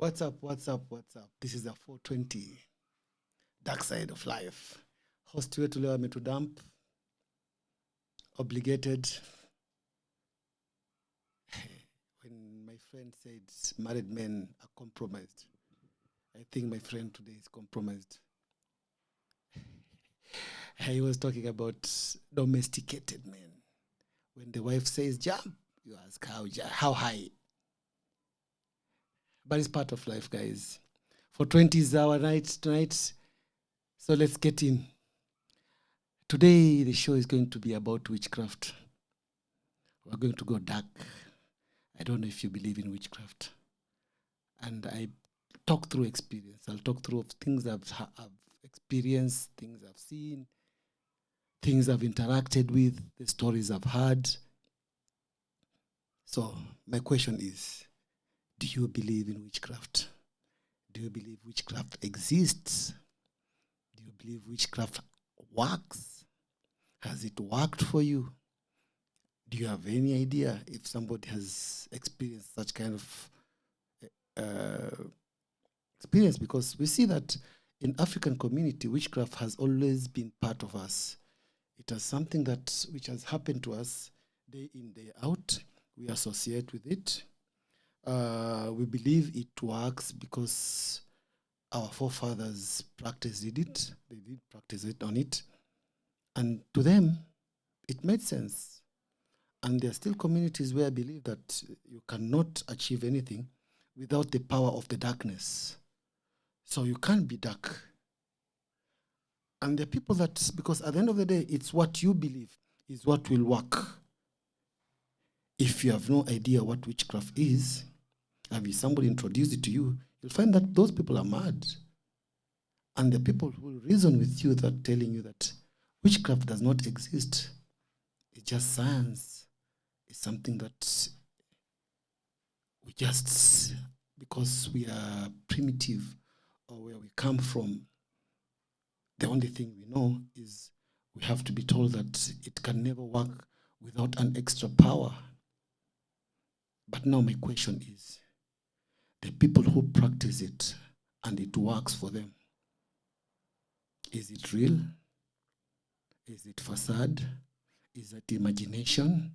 What's up? What's up? What's up? This is a 420 Dark Side of Life. Host wetu leo ametudump, obligated. When my friend said married men are compromised, I think my friend today is compromised. He was talking about domesticated men. When the wife says jump, you ask how high. But it's part of life, guys. 420 is our night tonight. So let's get in. Today, the show is going to be about witchcraft. We're going to go dark. I don't know if you believe in witchcraft. And I talk through experience. I'll talk through things I've experienced, things I've seen, things I've interacted with, the stories I've heard. So my question is, do you believe in witchcraft? Do you believe witchcraft exists? Do you believe witchcraft works? Has it worked for you? Do you have any idea if somebody has experienced such kind of experience? Because we see that in African community, witchcraft has always been part of us. It is something that which has happened to us day in, day out. We associate with it. We believe it works because our forefathers practiced it. They did practice it on it. And to them, it made sense. And there are still communities where I believe that you cannot achieve anything without the power of the darkness. So you can't be dark. And there are people that, because at the end of the day, it's what you believe is what will work. If you have no idea what witchcraft is, and if somebody introduced it to you, you'll find that those people are mad. And the people who will reason with you that telling you that witchcraft does not exist. It's just science. It's something that we just, because we are primitive or where we come from, the only thing we know is we have to be told that it can never work without an extra power. But now my question is, the people who practice it and it works for them, is it real? Is it facade? Is it imagination?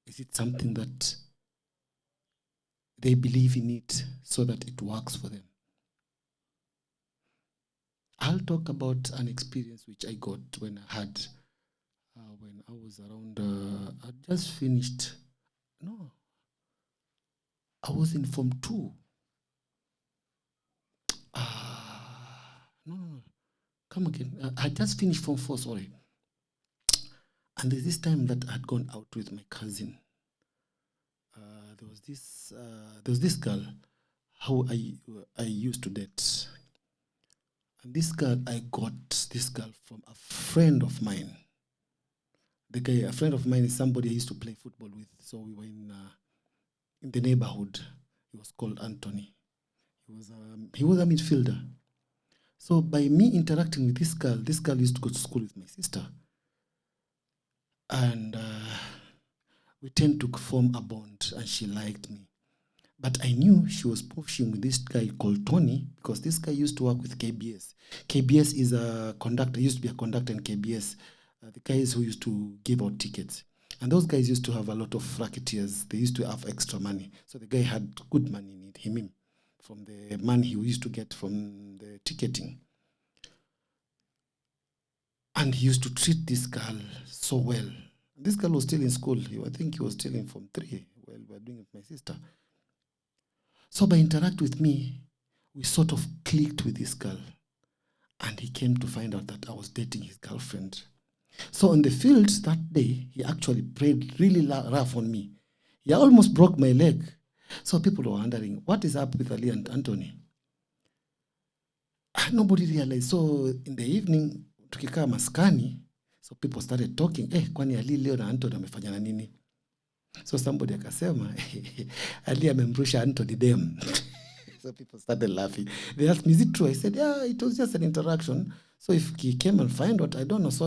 Is it something that they believe in it so that it works for them? I'll talk about an experience which I got when I had, when I was around, I just finished, I was in Form 2. No. Come again. I just finished Form 4, sorry. And there's this time that I had gone out with my cousin. There was this girl who I used to date. And this girl, I got this girl from a friend of mine. A friend of mine is somebody I used to play football with. So we were in the neighborhood. He was called Anthony. He was a midfielder. So by me interacting with this girl used to go to school with my sister. And we tend to form a bond, and she liked me. But I knew she was pushing with this guy called Tony, because this guy used to work with KBS. KBS is a conductor, used to be a conductor in KBS. The guys who used to give out tickets. And those guys used to have a lot of racketeers. They used to have extra money. So the guy had good money in him from the money he used to get from the ticketing. And he used to treat this girl so well. This girl was still in school. I think he was still in Form 3 while we were doing it with my sister. So by interacting with me, we sort of clicked with this girl. And he came to find out that I was dating his girlfriend. So on the field that day, he actually played really rough on me. He almost broke my leg. So people were wondering, what is up with Ali and Anthony? Nobody realized. So in the evening, tukikaa maskani, so people started talking, kwani Ali leo na Anthony amefanya na nini? So somebody akasema, Ali amemrusha Anthony dem. So people started laughing. They asked me, is it true? I said, yeah, it was just an interaction. So if he came and find out, I don't know. So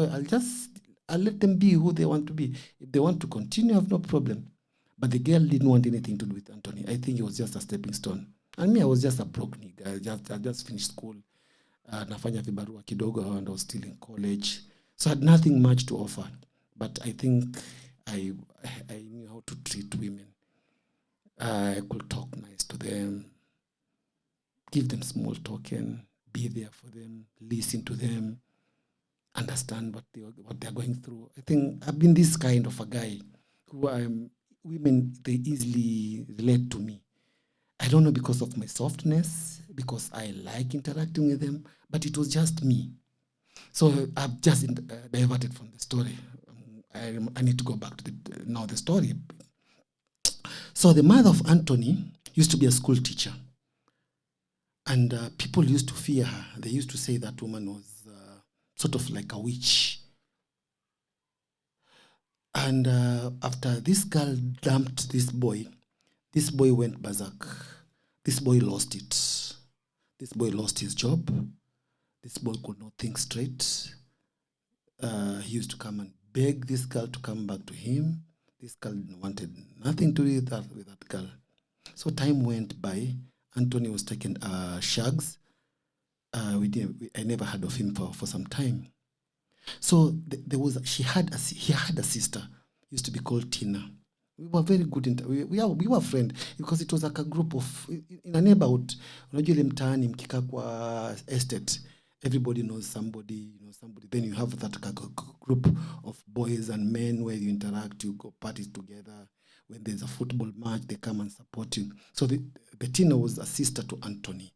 I'll let them be who they want to be. If they want to continue, I have no problem. But the girl didn't want anything to do with Anthony. I think it was just a stepping stone. And me, I was just a broke nigga. I just finished school. Nafanya vibarua kidogo, and I was still in college. So I had nothing much to offer. But I think I knew how to treat women. I could talk nice to them, give them small token, be there for them, listen to them, understand what they're going through. I think I've been this kind of a guy who women, they easily relate to me. I don't know, because of my softness, because I like interacting with them, but it was just me. So I've just diverted from the story. I need to go back to the story. So the mother of Anthony used to be a school teacher. And people used to fear her. They used to say that woman was sort of like a witch. And after this girl dumped this boy went berserk. This boy lost it. This boy lost his job. This boy could not think straight. He used to come and beg this girl to come back to him. This girl wanted nothing to do with that girl. So time went by. Anthony was taking shags. I never heard of him for some time. So he had a sister, used to be called Tina. We were very good. We were friends because it was like a group of, in a neighborhood. Unajua ile mtaani mkika kwa estate, everybody knows somebody, somebody. Then you have that group of boys and men where you interact, you go parties together. When there's a football match, they come and support you. So the Tina was a sister to Anthony.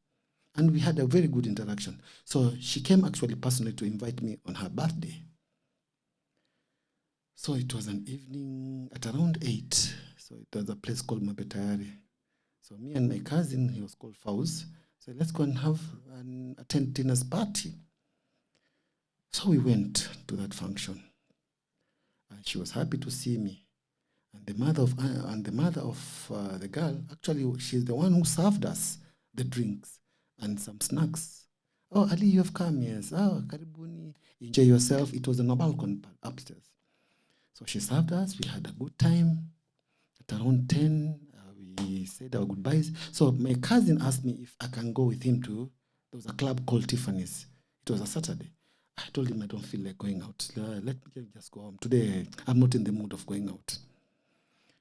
And we had a very good interaction. So she came actually personally to invite me on her birthday. So it was an evening at around 8. So it was a place called Mabetayari. So me and my cousin, he was called Fauz, said, let's go and attend Tina's party. So we went to that function. And she was happy to see me. And the mother of the girl, actually, she's the one who served us the drinks and some snacks. Oh, Ali, you have come, yes. Oh, karibuni. Enjoy yourself. It was on a balcony upstairs. So she served us. We had a good time. At around 10, we said our goodbyes. So my cousin asked me if I can go with him to, there was a club called Tiffany's. It was a Saturday. I told him I don't feel like going out. Let me just go home. Today, I'm not in the mood of going out.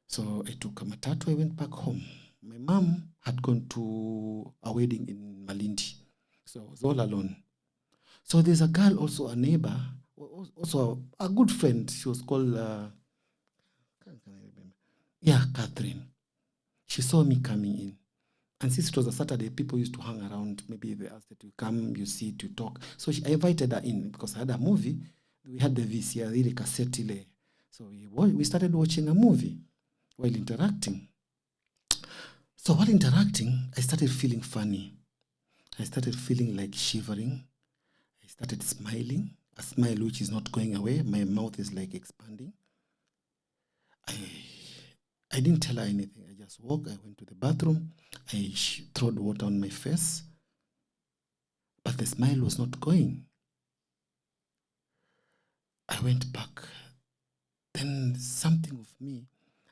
So I took a matatu. I went back home. My mom had gone to a wedding in Malindi. So I was all alone. So there's a girl, also a neighbor, also a good friend. She was called, can I remember? Yeah, Catherine. She saw me coming in. And since it was a Saturday, people used to hang around. Maybe they asked her to come, you sit, you talk. So I invited her in because I had a movie. We had the VCR, the cassette. So we started watching a movie while interacting. So while interacting, I started feeling funny. I started feeling like shivering. I started smiling, a smile which is not going away. My mouth is like expanding. I didn't tell her anything. I just walked. I went to the bathroom. I threw water on my face. But the smile was not going. I went back. Then something of me,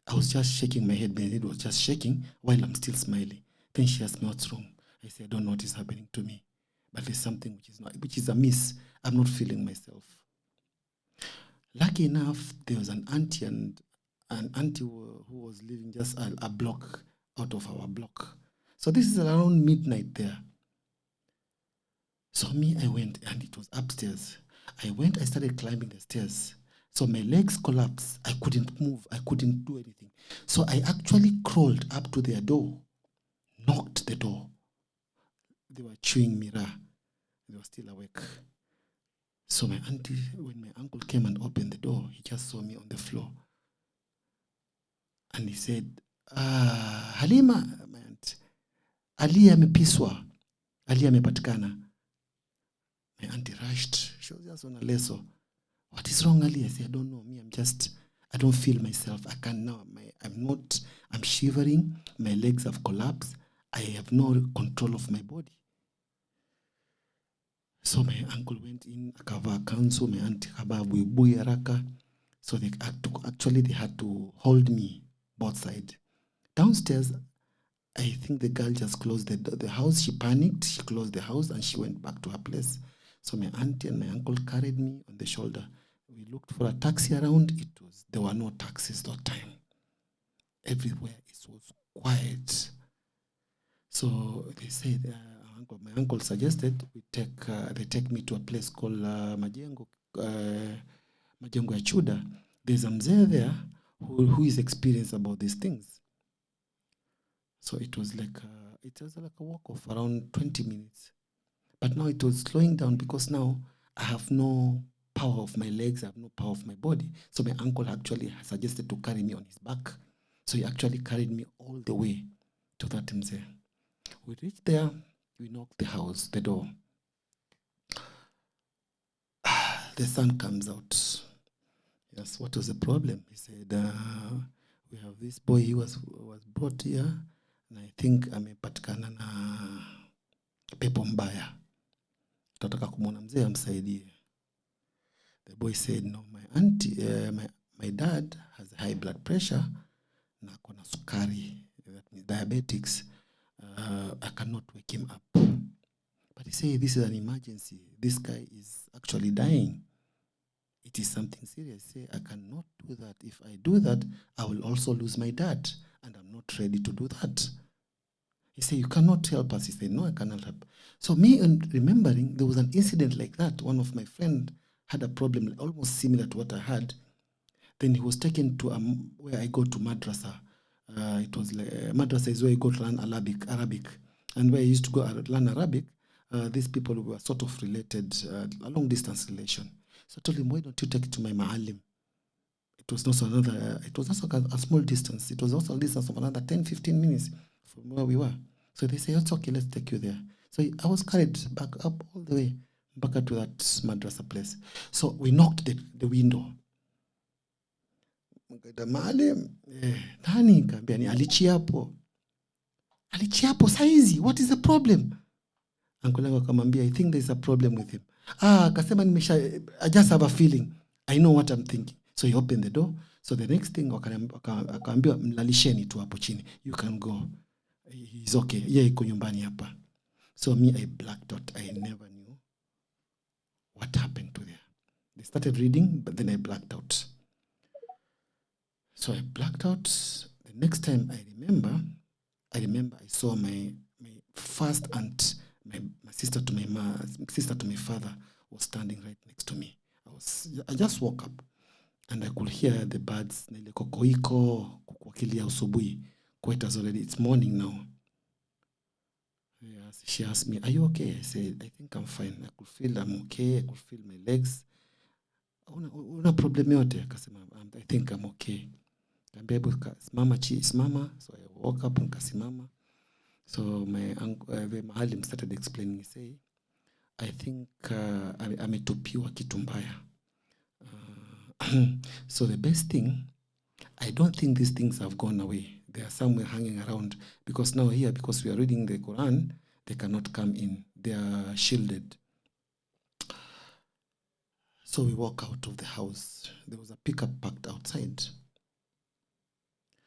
I was just shaking my head. My head was just shaking while I'm still smiling. Then she asked me, what's wrong? I said, I don't know what is happening to me. But there's something which is amiss. I'm not feeling myself. Lucky enough, there was an auntie who was living just a block out of our block. So this is around midnight there. So I went, and it was upstairs. I started climbing the stairs. So my legs collapsed. I couldn't move. I couldn't do anything. So I actually crawled up to their door, knocked the door. They were chewing mirror. They were still awake. So my auntie, when my uncle came and opened the door, he just saw me on the floor. And he said, Halima, my aunt, Ali amepiswa. Ali amepatikana. My auntie rushed. She was just on a leso. What is wrong, Ali? I said, I don't know. I don't feel myself. I can't now. I'm shivering. My legs have collapsed. I have no control of my body. So my uncle went in, akava counsel, my auntie kaba buibui haraka. So they had to hold me both sides. Downstairs, I think the girl just closed the house. She panicked. She closed the house and she went back to her place. So my auntie and my uncle carried me on the shoulder. We looked for a taxi around. There were no taxis that time. Everywhere it was quiet. So they said, my uncle suggested they take me to a place called Majengo ya Chuda. There's a mzee there who is experienced about these things. So it was like a walk of around 20 minutes. But now it was slowing down because now I have no power of my legs, I have no power of my body. So my uncle actually suggested to carry me on his back. So he actually carried me all the way to that mzee. We reached there, we knocked the door. The son comes out. Yes, what was the problem? He said, we have this boy, he was brought here, and I think amepatikana na pepo mbaya. Tunataka kumwona mzee amsaidie. The boy said, no, my auntie, my dad has high blood pressure, na kona sukari, that means diabetics. I cannot wake him up. But he said, this is an emergency. This guy is actually dying. It is something serious. Say, I cannot do that. If I do that, I will also lose my dad, and I'm not ready to do that. He said, you cannot help us. He said, no, I cannot help. So me remembering, there was an incident like that. One of my friends had a problem almost similar to what I had. Then he was taken to where I go to madrasa. It was madrasa is where you go to learn Arabic. And where I used to go learn Arabic, these people were sort of related, a long distance relation. So I told him, why don't you take it to my ma'alim? It was also a small distance. It was also a distance of another 10, 15 minutes from where we were. So they say, it's okay, let's take you there. So I was carried back up all the way, back to that madrasa place. So we knocked the window. Mkaita maalim, nani kaambia ni alichiapo. Alichiapo saizi, what is the problem? Uncle yangu akamwambia, I think there's a problem with him. Akasema I just have a feeling. I know what I'm thinking. So he opened the door. So the next thing akaambiwa mlalisheni tu hapo chini. You can go. He's okay. Yeye iko nyumbani hapa. So me, I blacked out. I never knew what happened to there. They started reading, but then I blacked out. So I blacked out. The next time I remember I saw my first aunt, my sister to my father was standing right next to me. I just woke up and I could hear the birds. It's morning now. Yes, she asked me, are you okay? I said, I think I'm fine. I could feel I'm okay. I could feel my legs. Una problem yote? Akasema, I think I'm okay. Simama. So I woke up and kasimama. So my uncle, the mahalim started explaining. He said, I think ametupiwa kitu mbaya. So the best thing, I don't think these things have gone away. They are somewhere hanging around. Because now here, because we are reading the Quran, they cannot come in. They are shielded. So we walk out of the house. There was a pickup parked outside.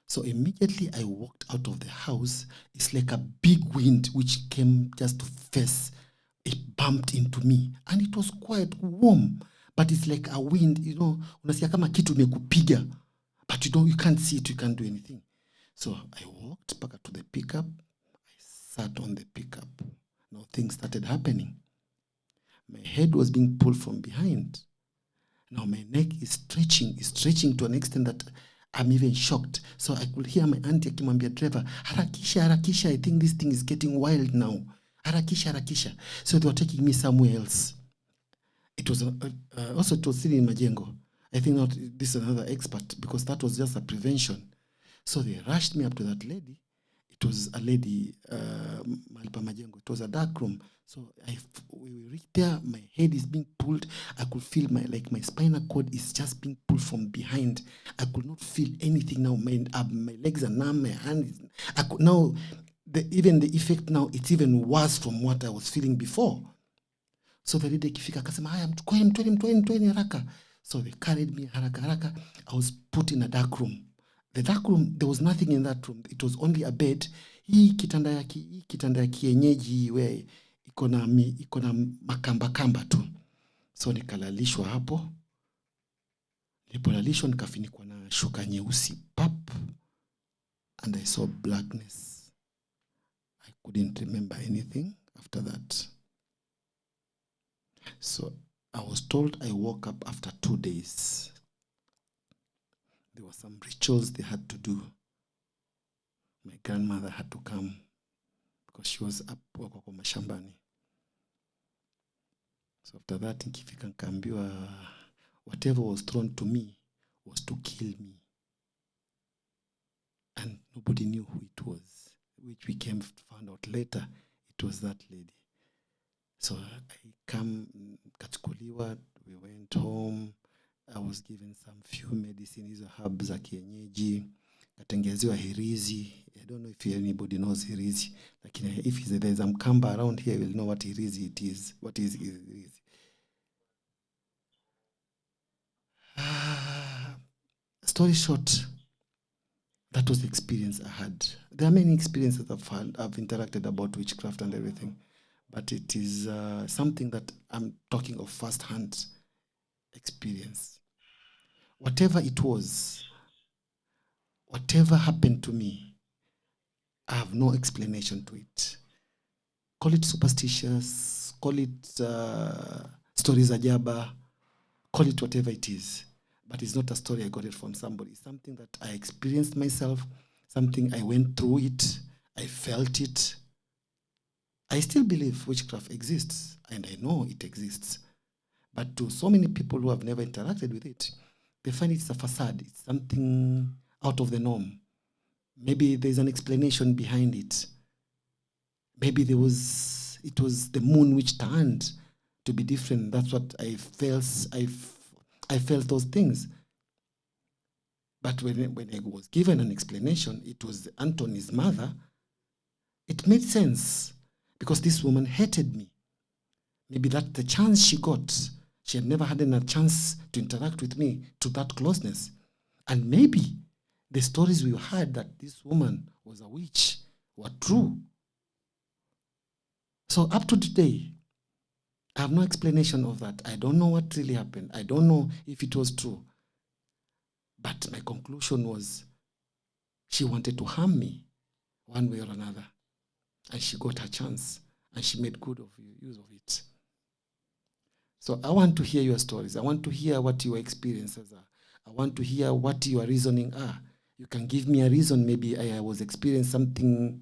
So immediately I walked out of the house. It's like a big wind which came just to face. It bumped into me. And it was quite warm. But it's like a wind, unasikia kama kitu imekupiga. But you can't see it, you can't do anything. So I walked back to the pickup. I sat on the pickup. Now things started happening. My head was being pulled from behind. Now my neck is stretching to an extent that I'm even shocked. So I could hear my auntie akimwambia driver, harakisha, I think this thing is getting wild now. Harakisha. So they were taking me somewhere else. It was also it was still in Majengo. I think not this is another expert because that was just a prevention. So they rushed me up to that lady. It was a lady, Malipa Majengo. It was a dark room. So we reached there. My head is being pulled. I could feel my spinal cord is just being pulled from behind. I could not feel anything now. My legs are numb. My hands. I could now. Even the effect now, it's even worse from what I was feeling before. So the lady kifika akasema, haya mtweni haraka. So they carried me haraka. I was put in a dark room. The dark room, there was nothing in that room. It was only a bed. hii kitanda ya kienyeji we iko na makamba kamba tu. So nikalalishwa hapo. Nilipolalishwa nikafinikwa na shuka nyeusi pap, and I saw blackness. I couldn't remember anything after that. So I was told I woke up after 2 days. There were some rituals they had to do. My grandmother had to come because she was up kwa mashambani. So after that, nikifika nikaambiwa whatever was thrown to me was to kill me. And nobody knew who it was, which we found out later, it was that lady. So I kachukuliwa, we went home. I was given some few medicine, hizo herbs za kienyeji, katengezewa hirizi. I don't know if anybody knows hirizi. Like if there's a mkamba around here, you'll know what hirizi it is. What is hirizi? Story short, that was the experience I had. There are many experiences I've interacted about witchcraft and everything, but it is something that I'm talking of first-hand experience. Whatever it was, whatever happened to me, I have no explanation to it. Call it superstitious, call it stories ajaba, call it whatever it is. But it's not a story I got it from somebody. It's something that I experienced myself, something I went through it, I felt it. I still believe witchcraft exists, and I know it exists. But to so many people who have never interacted with it, they find it's a facade. It's something out of the norm. Maybe there's an explanation behind it. Maybe it was the moon which turned to be different. That's what I felt. I felt those things. But when I was given an explanation, it was Anthony's mother, it made sense because this woman hated me. Maybe that's the chance she got. She had never had a chance to interact with me to that closeness. And maybe the stories we heard that this woman was a witch were true. So up to today, I have no explanation of that. I don't know what really happened. I don't know if it was true. But my conclusion was she wanted to harm me one way or another. And she got her chance. And she made good use of it. So I want to hear your stories. I want to hear what your experiences are. I want to hear what your reasoning are. You can give me a reason. Maybe I was experiencing something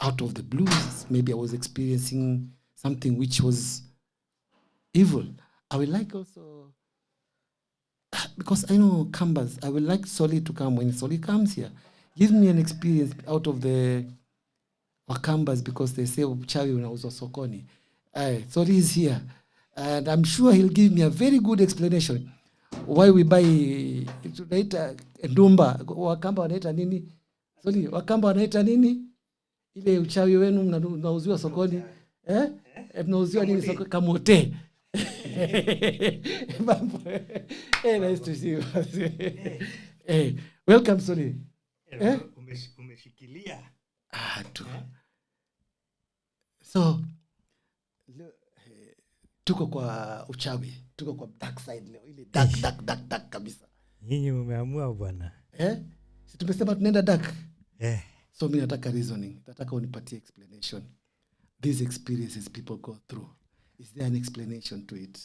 out of the blues. Maybe I was experiencing something which was evil. I would like also, because I know Kambas, I would like Soli to come. When Soli comes here, give me an experience out of the Wakambas, because they say uchawi unauzwa sokoni. Soli is here, and I'm sure he'll give me a very good explanation why we buy tunaita ndumba. Wakamba wanaita nini? Soli, Wakamba wanaita nini? Ile uchawi wenu mnauziwa sokoni. Mnauziwa nini sokoni? Kamote. Nice to see you. Hey, welcome Soli. Umeshikilia. Tu. So tuko kwa uchawi, tuko kwa dark side leo, ile dark kabisa. Nyinyi umeamua bwana. Si tumesema tunaenda dark. So mimi nataka reasoning, nataka unipatie explanation. These experiences people go through. Is there an explanation to it?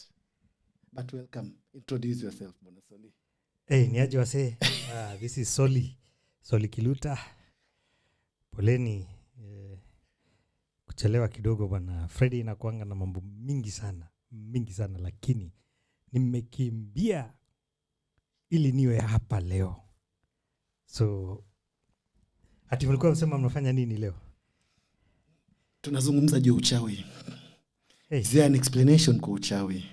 But welcome. Introduce yourself, Bwana Soli. Niaje wase. This is Soli Kiluta. Poleni kuchelewa kidogo bwana. Friday inakuanga na mambo mingi sana, lakini nimekimbia ili niwe hapa leo. So ati mlikuwa msema mnafanya nini leo? Tunazungumza juu uchawi. Is there an explanation kwa uchawi?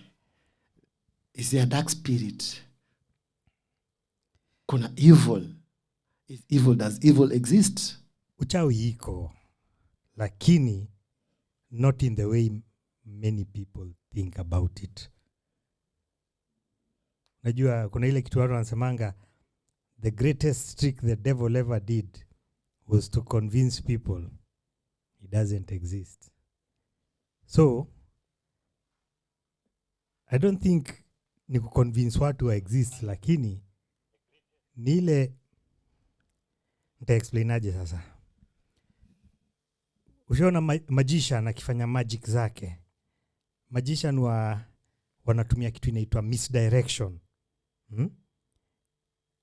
Is there a dark spirit? Kuna evil. Does evil exist? Uchawi iko, lakini not in the way many people think about it. Najua kuna ile kitu watu wanasemanga, the greatest trick the devil ever did was to convince people it doesn't exist. So I don't think ni kuconvince watu wa exist, lakini ni ile nitaexplainaje sasa. Ushaona magician akifanya magic zake. Magician wanatumia kitu inaitwa misdirection.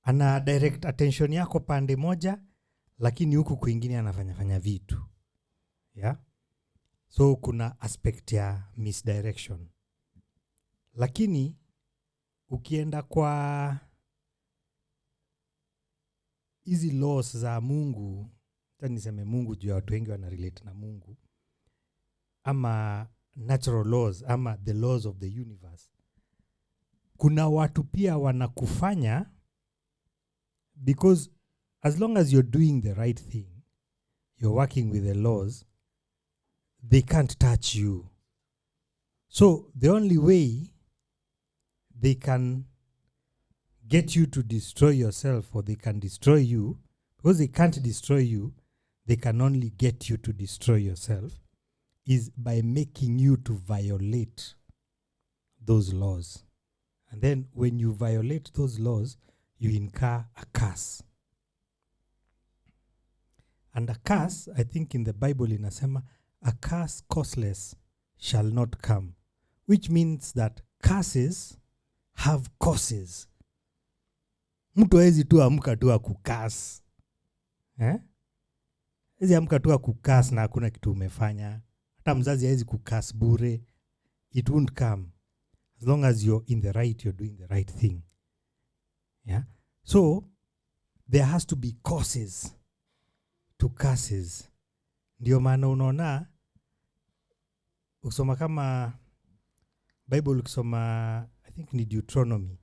Ana direct attention yako pande moja, lakini huku kwingine anafanya vitu. Yeah? So kuna aspect ya misdirection. Lakini ukienda kwa hizi laws za Mungu, hata niseme Mungu juu ya watu wengi wana relate na Mungu, ama natural laws ama the laws of the universe, kuna watu pia wanakufanya, because as long as you're doing the right thing, you're working with the laws, they can't touch you. So the only way they can get you to destroy yourself, or they can destroy you, because they can't destroy you, they can only get you to destroy yourself, is by making you to violate those laws. And then when you violate those laws, you incur a curse. And a curse, I think in the Bible inasema, a curse causeless shall not come, which means that curses have causes. Mtu hawezi tu amka tu akukas. Hawezi amka tu akukas na hakuna kitu umefanya. Hata mzazi hawezi kukas bure. It won't come. As long as you're in the right, you're doing the right thing. Yeah? So, there has to be causes to curses. Ndio maana unaona, ukisoma kama Bible, ukisoma, I think ni Deuteronomy,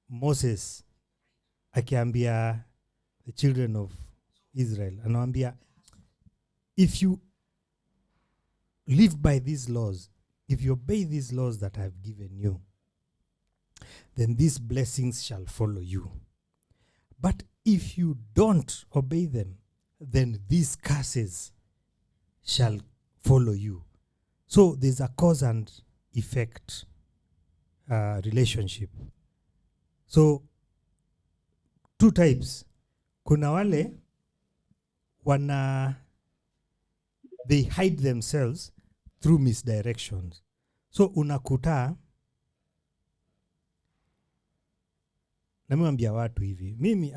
Moses akiambia the children of Israel, anawaambia, if you live by these laws, if you obey these laws that I have given you, then these blessings shall follow you. But if you don't obey them, then these curses shall follow you. So there's a cause and effect relationship. So two types. Kuna wale they hide themselves through misdirections. So unakuta, namwambia watu hivi, mimi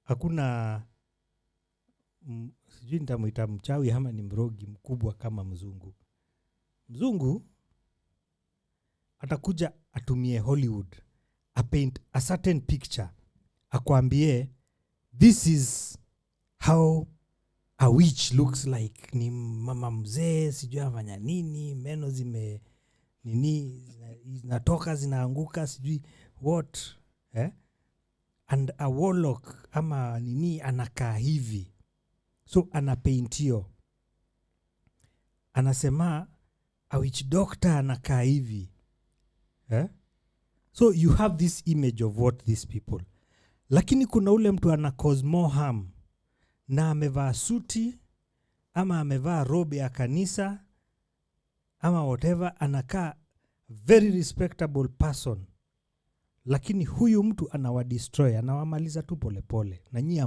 hakuna sijui nitamuita mchawi ama ni mrogi mkubwa kama mzungu. Mzungu atakuja atumie Hollywood, a paint a certain picture, akwambie this is how a witch looks like. Ni mama mzee, sijui afanya nini, meno zinatoka zinaanguka, sijui what, and a warlock ama nini anakaa hivi. So anapaintio, anasema a witch doctor anakaa hivi. So you have this image of what these people. Lakini kuna ule mtu ana cause more harm, na amevaa suti ama amevaa robe ya kanisa ama whatever, anakaa very respectable person, lakini huyu mtu anawadestroy, anawamaliza tu polepole, na nyinyi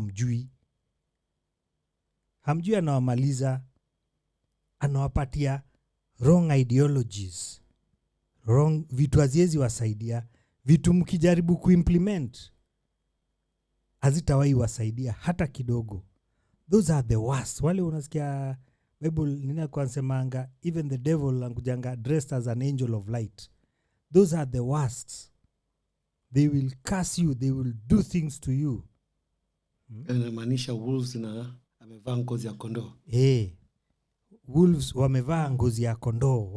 hamjui anawamaliza, anawapatia wrong ideologies, wrong vitu haziwezi wasaidia, vitu mkijaribu kuimplement hazitawahi wasaidia hata kidogo. Those are the worst. Wale unasikia Bible nina kuansemanga, even the devil angujanga dressed as an angel of light. Those are the worst. They will curse you, they will do things to you. Inamaanisha wolves na amevaa ngozi ya kondoo. Wolves wamevaa ngozi ya kondoo,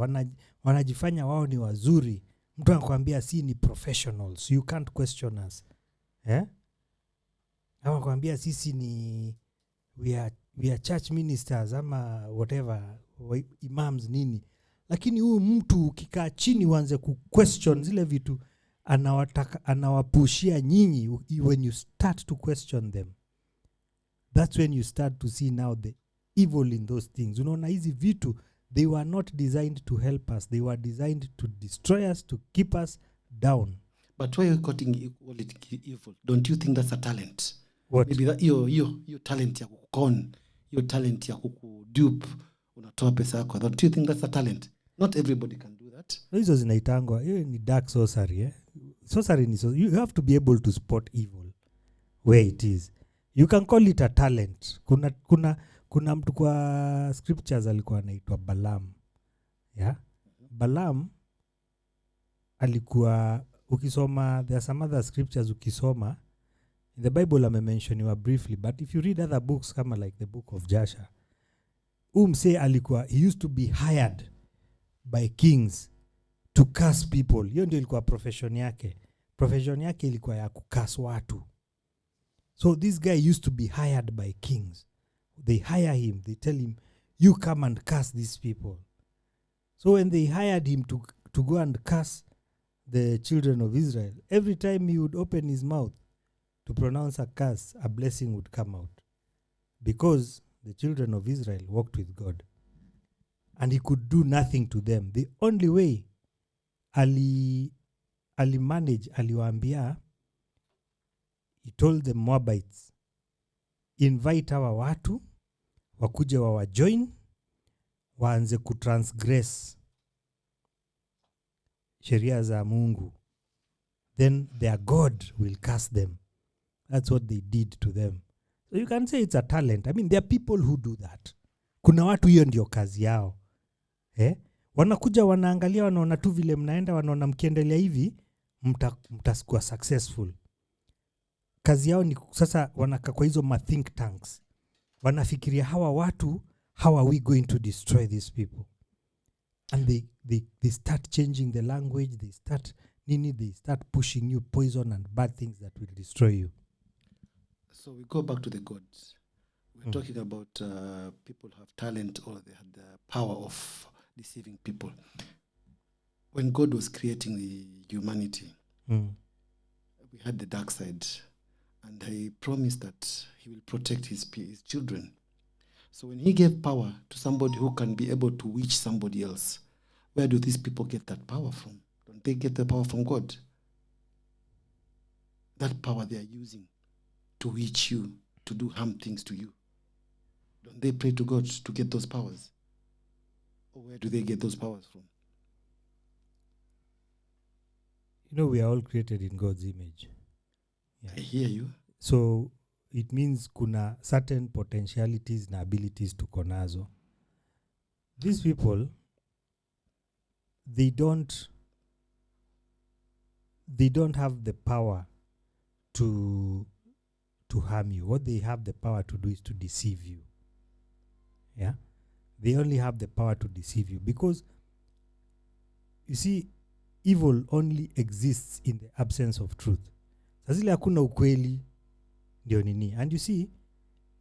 wanajifanya wao ni wazuri. Mtu anakuambia si ni professionals, you can't question us. Ama kuambia sisi ni we are church ministers ama whatever, imams nini. Lakini huyu mtu ukikaa chini uanze kuquestion zile vitu anawapushia nyinyi, when you start to question them, That's when you start to see now the evil in those things. Unaona hizi vitu, they were not designed to help us. They were designed to destroy us, to keep us down. But why are you quoting equality evil? Don't you think that's a talent? What? Maybe that your talent ya kukon, your talent ya kukudupe, unatoa pesa yako. Don't you think that's a talent? Not everybody can do that. Hizo zinaitangwa, hiyo ni dark sorcery. Sorcery ni you have to be able to spot evil where it is. You can call it a talent. Kuna mtu kwa scriptures alikuwa anaitwa Balaam. Yeah? Balaam alikuwa, ukisoma, there are some other scriptures ukisoma, in the Bible amementioniwa briefly, but if you read other books kama like the book of Jasher, mse alikuwa, he used to be hired by kings to curse people. Hiyo ndio ilikuwa profession yake. Profession yake ilikuwa ya kucurse watu. So this guy used to be hired by kings. They hire him, they tell him, you come and curse these people. So when they hired him to go and curse the children of Israel, every time he would open his mouth to pronounce a curse, a blessing would come out. Because the children of Israel walked with God. And he could do nothing to them. The only way alimanage, aliwaambia, he told the Moabites, invite our watu, wakuje wawajoin, waanze kutransgress sheria za Mungu. Then their God will curse them. That's what they did to them. So you can say it's a talent. I mean, there are people who do that. Kuna watu hiyo ndio kazi yao. Wanakuja wanaangalia, wanaona tu vile mnaenda, wanaona mkiendelea hivi mtakuwa successful. Kazi yao ni sasa wanaka kwa hizo think tanks. Wanafikiria hawa watu, how are we going to destroy these people? And they start changing the language, they start pushing you poison and bad things that will destroy you. So we go back to the gods. We're talking about people who have talent or they had the power of deceiving people. When God was creating the humanity, we had the dark side, and he promised that he will protect his children. So when he gave power to somebody who can be able to witch somebody else, where do these people get that power from? Don't they get the power from God? That power they are using to witch you, to do harm things to you. Don't they pray to God to get those powers? Or where do they get those powers from? You know, we are all created in God's image. Yeah. I hear you. So it means kuna certain potentialities na abilities tuko nazo. These people, they don't have the power to harm you. What they have the power to do is to deceive you. Yeah? They only have the power to deceive you because, you see, evil only exists in the absence of truth. Sazile hakuna ukweli ndio nini. And you see,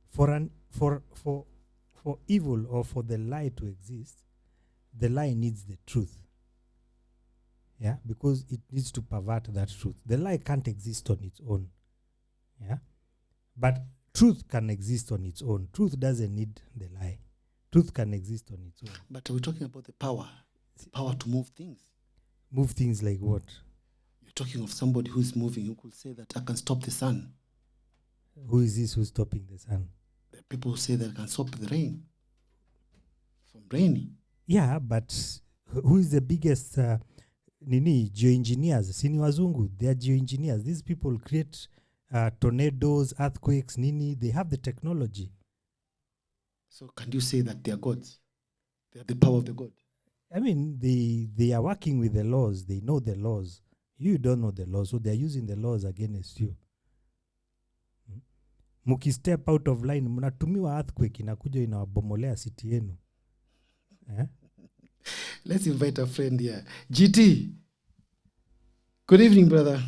for evil or for the lie to exist, the lie needs the truth. Yeah, because it needs to pervert that truth. The lie can't exist on its own. Yeah, but truth can exist on its own. Truth doesn't need the lie. Truth can exist on its own. But we're talking about the power to move things. Move things like what? You're talking of somebody who's moving, who could say that I can stop the sun. Who is this who's stopping the sun? The people who say that I can stop the rain from raining. Yeah, but who is the biggest geoengineers? Sini wazungu, they are geoengineers. These people create tornadoes, earthquakes, they have the technology. So can you say that they are gods? They have the power of the God? I mean, they are working with the laws. They know the laws. You don't know the laws, so they are using the laws against you. Muki step out of line, mnatumiwa earthquake inakuja inawabomolea city yenu. Let's invite a friend here. GT. Good evening, brother.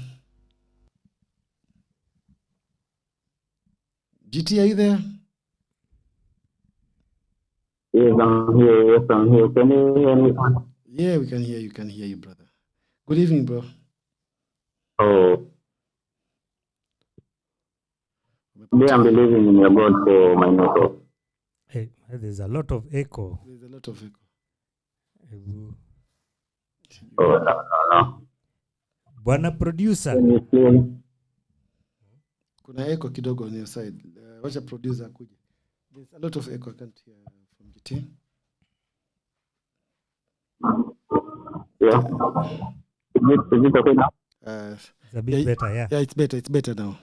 GT, are you there? Yes, I'm here. Yes, I'm here. Can you hear me? Yeah, we can hear you. Can hear you, brother. Good evening, bro. Oh. Today I'm believing in your God for my network. Hey, there's a lot of echo. There's a lot of echo. Hebu- Oh, no. Bwana producer. Can you clear? Kuna echo kidogo on your side. Wacha producer akuje. There's a lot of echo. I can't hear from GT. Yeah. Is it okay now? It's a bit better, yeah. Yeah, it's better. It's better now.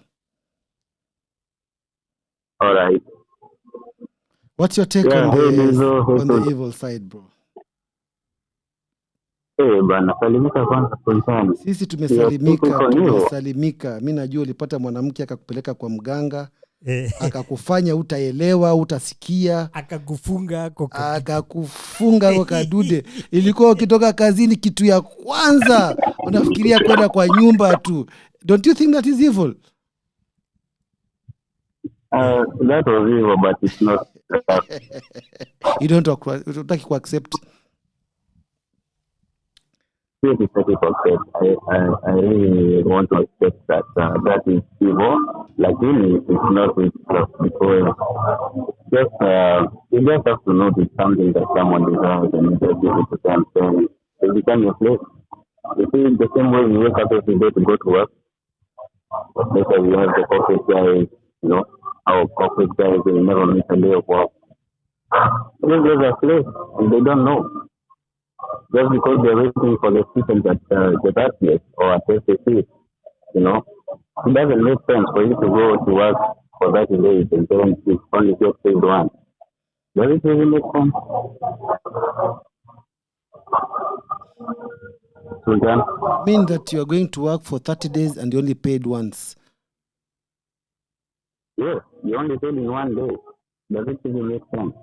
All right. What's your take Yeah, on hey, the Dizo, hey, on the Dizo. evil side, bro? Bana, salimika kwanza sultani. Sisi You're speaking tumesalimika, for you. tumesalimika. Mi najua ulipata mwanamke akakupeleka kwa mganga, Eh, akakufanya utaelewa, utasikia, akakufunga kwa akakufunga kwa kadude. Ilikuwa ukitoka kazini, kitu ya kwanza unafikiria kwenda kwa nyumba tu. Don't you think that is evil? That was evil, but it's not. You don't accept. Yes, it's difficult. I really want to accept that that is evil. Like really, it's not witchcraft because you just have to notice something that someone desires and you just give it to them. Then it becomes your place. You see, the same way you wake up every day to go to work. Later you have the corporate guys, our corporate guys, they never miss a day of work. Then there's a place and they don't know. Just because they're waiting for the system that that place or at SSC, it doesn't make sense for you to go to work for 30 days and then you only get paid once. Does it really make sense? Sultan? Mean that you are going to work for 30 days and you only paid once. Yes, you only paid in 1 day. Does it really make sense?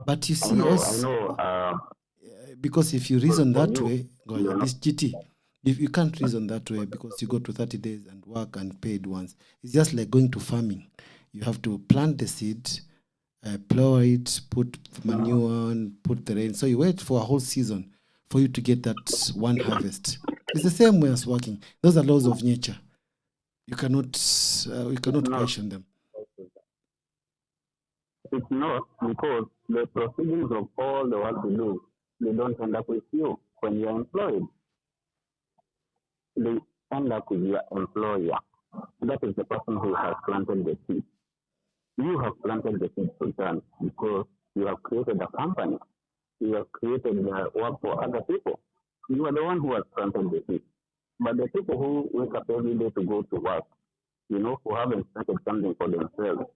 But you see, because if you reason that way, this GT, if you can't reason that way because you go to 30 days and work and paid once, it's just like going to farming. You have to plant the seed, plow it, put manure on, put the rain. So you wait for a whole season for you to get that one harvest. It's the same way as working. Those are laws of nature. You cannot question them. It's not because the proceedings of all the work you do, they don't end up with you when you're employed. They end up with your employer. That is the person who has planted the seed. You have planted the seed, Sultan, because you have created a company. You have created work for other people. You are the one who has planted the seed. But the people who wake up every day to go to work, who haven't started something for themselves,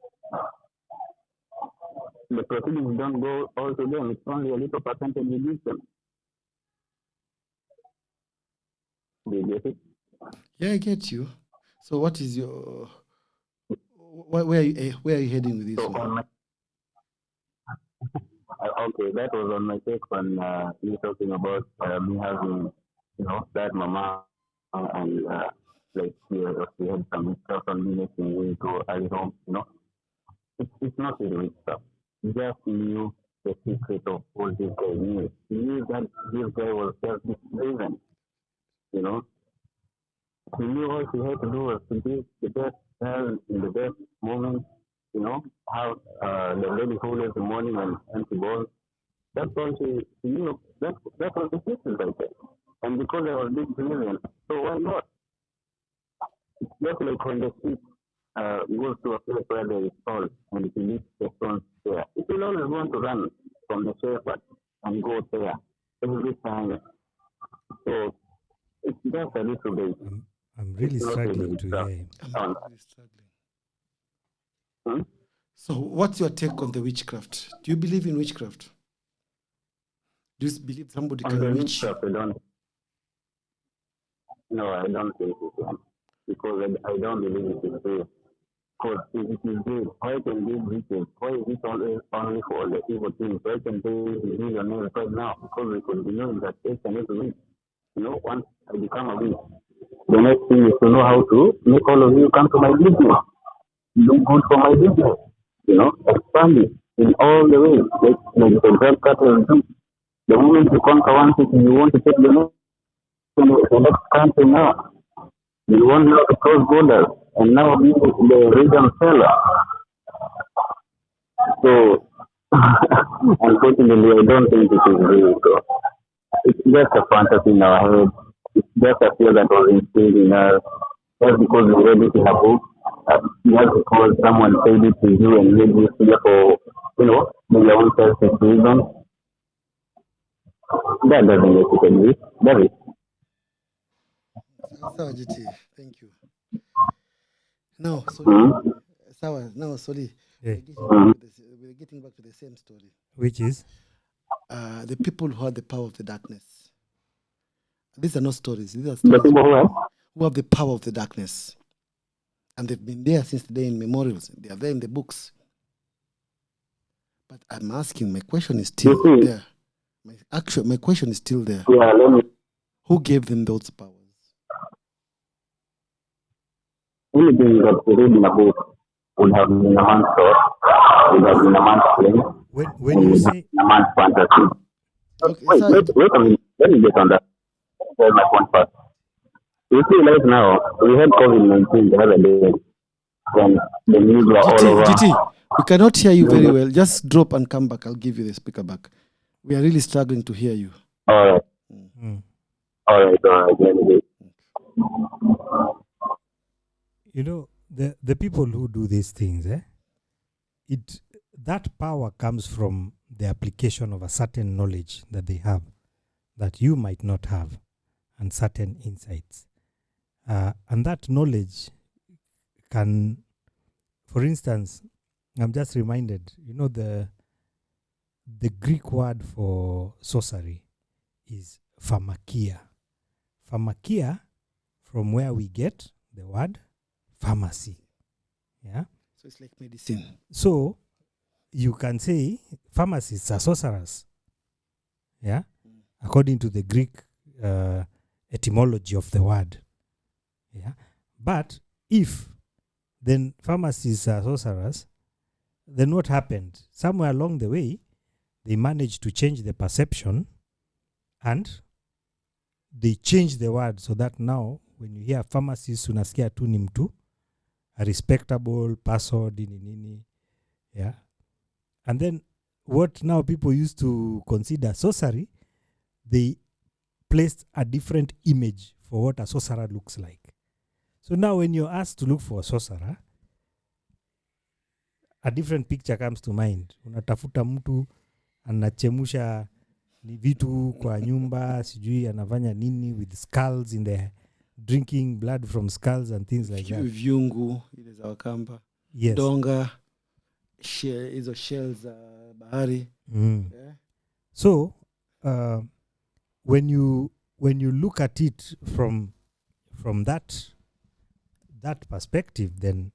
the proceedings don't go all to them. It's only a little percentage you give them. Do you get it? Yeah, I get you. So what is your... Where are you heading with this one? Okay, that was on my take when you talking about me having, that mama and like we had some stuff on me making way to early home, It's not really stuff. Just knew the secret of all this guy knew. He knew that this guy was self-driven, He knew all he had to do was to be the best in the best moment, have the lady hold every morning and to go. That's all he knew. That was the secret right there. And because I was big brilliant, so why not? It's just like when the sheep goes to a place where there is salt and if he leaves the stones there, it will always want to run from the shepherd and go there every time. So it's just a little bit. I'm really struggling to hear him. I'm really struggling. So what's your take on the witchcraft? Do you believe in witchcraft? Do you believe somebody can witch? No, I don't think it can. Because I don't believe it is real. Because if it is real, why can they riches? Why is it only for the evil things? Why can they millionaires right now? Because we could be knowing that they can never win. Once I become a witch, the next thing is to know how to make all of you come to my business. Do good for my business. Expand it in all the ways. Like the bread cutters do. The moment you conquer one city, you want to take the next country now. They won't know to cross borders, and now this is the freedom seller. So, unfortunately, I don't think it is real. So it's just a fantasy in our head. It's just a fear that was instilled in us just because we read it in a book, just because someone said it to you and made you fear for, their own selfish reasons. That doesn't make it exist, does it? Sawa GT, thank you. Now, Mm-hmm. Sawa, now, Soli, Yeah. we're getting back to the same story. Which is? The people who have the power of the darkness. These are not stories. These are The stories people who have the power of the darkness. And they've been there since the day in memorials. They are there in the books. But I'm asking, my question is still there. My question is still there. Yeah, let me. Who gave them those powers? Anything that we read in a book would have been a man's thought, would have been a man's claim, When you say a man's fantasy. Okay, Wait a minute. Let me get on that. That's my point first. You see, right now, we had COVID-19 the other day, when the news were all over. GT, we cannot hear you very well. Just drop and come back. I'll give you the speaker back. We are really struggling to hear you. All right. All right. Let me do it. You know, the people who do these things, that power comes from the application of a certain knowledge that they have that you might not have, and certain insights. And that knowledge can, for instance, I'm just reminded, the Greek word for sorcery is pharmakia. Pharmakia, from where we get the word pharmacy. Yeah. So it's like medicine. So you can say pharmacists are sorcerers. Yeah. According to the Greek etymology of the word. Yeah. But if then pharmacists are sorcerers, then what happened? Somewhere along the way, they managed to change the perception and they changed the word so that now when you hear pharmacist unasikia tu ni mtu a respectable person nini. Yeah. And then what now people used to consider sorcery, they placed a different image for what a sorcerer looks like. So now when you're asked to look for a sorcerer, a different picture comes to mind. Unatafuta mtu anachemusha ni vitu kwa nyumba, sijui anafanya nini with skulls in the drinking blood from skulls and things like that. Vyungu, ile za Wakamba. Yes. Donga, hizo shells za bahari. Yeah. So when you look at it from that perspective, then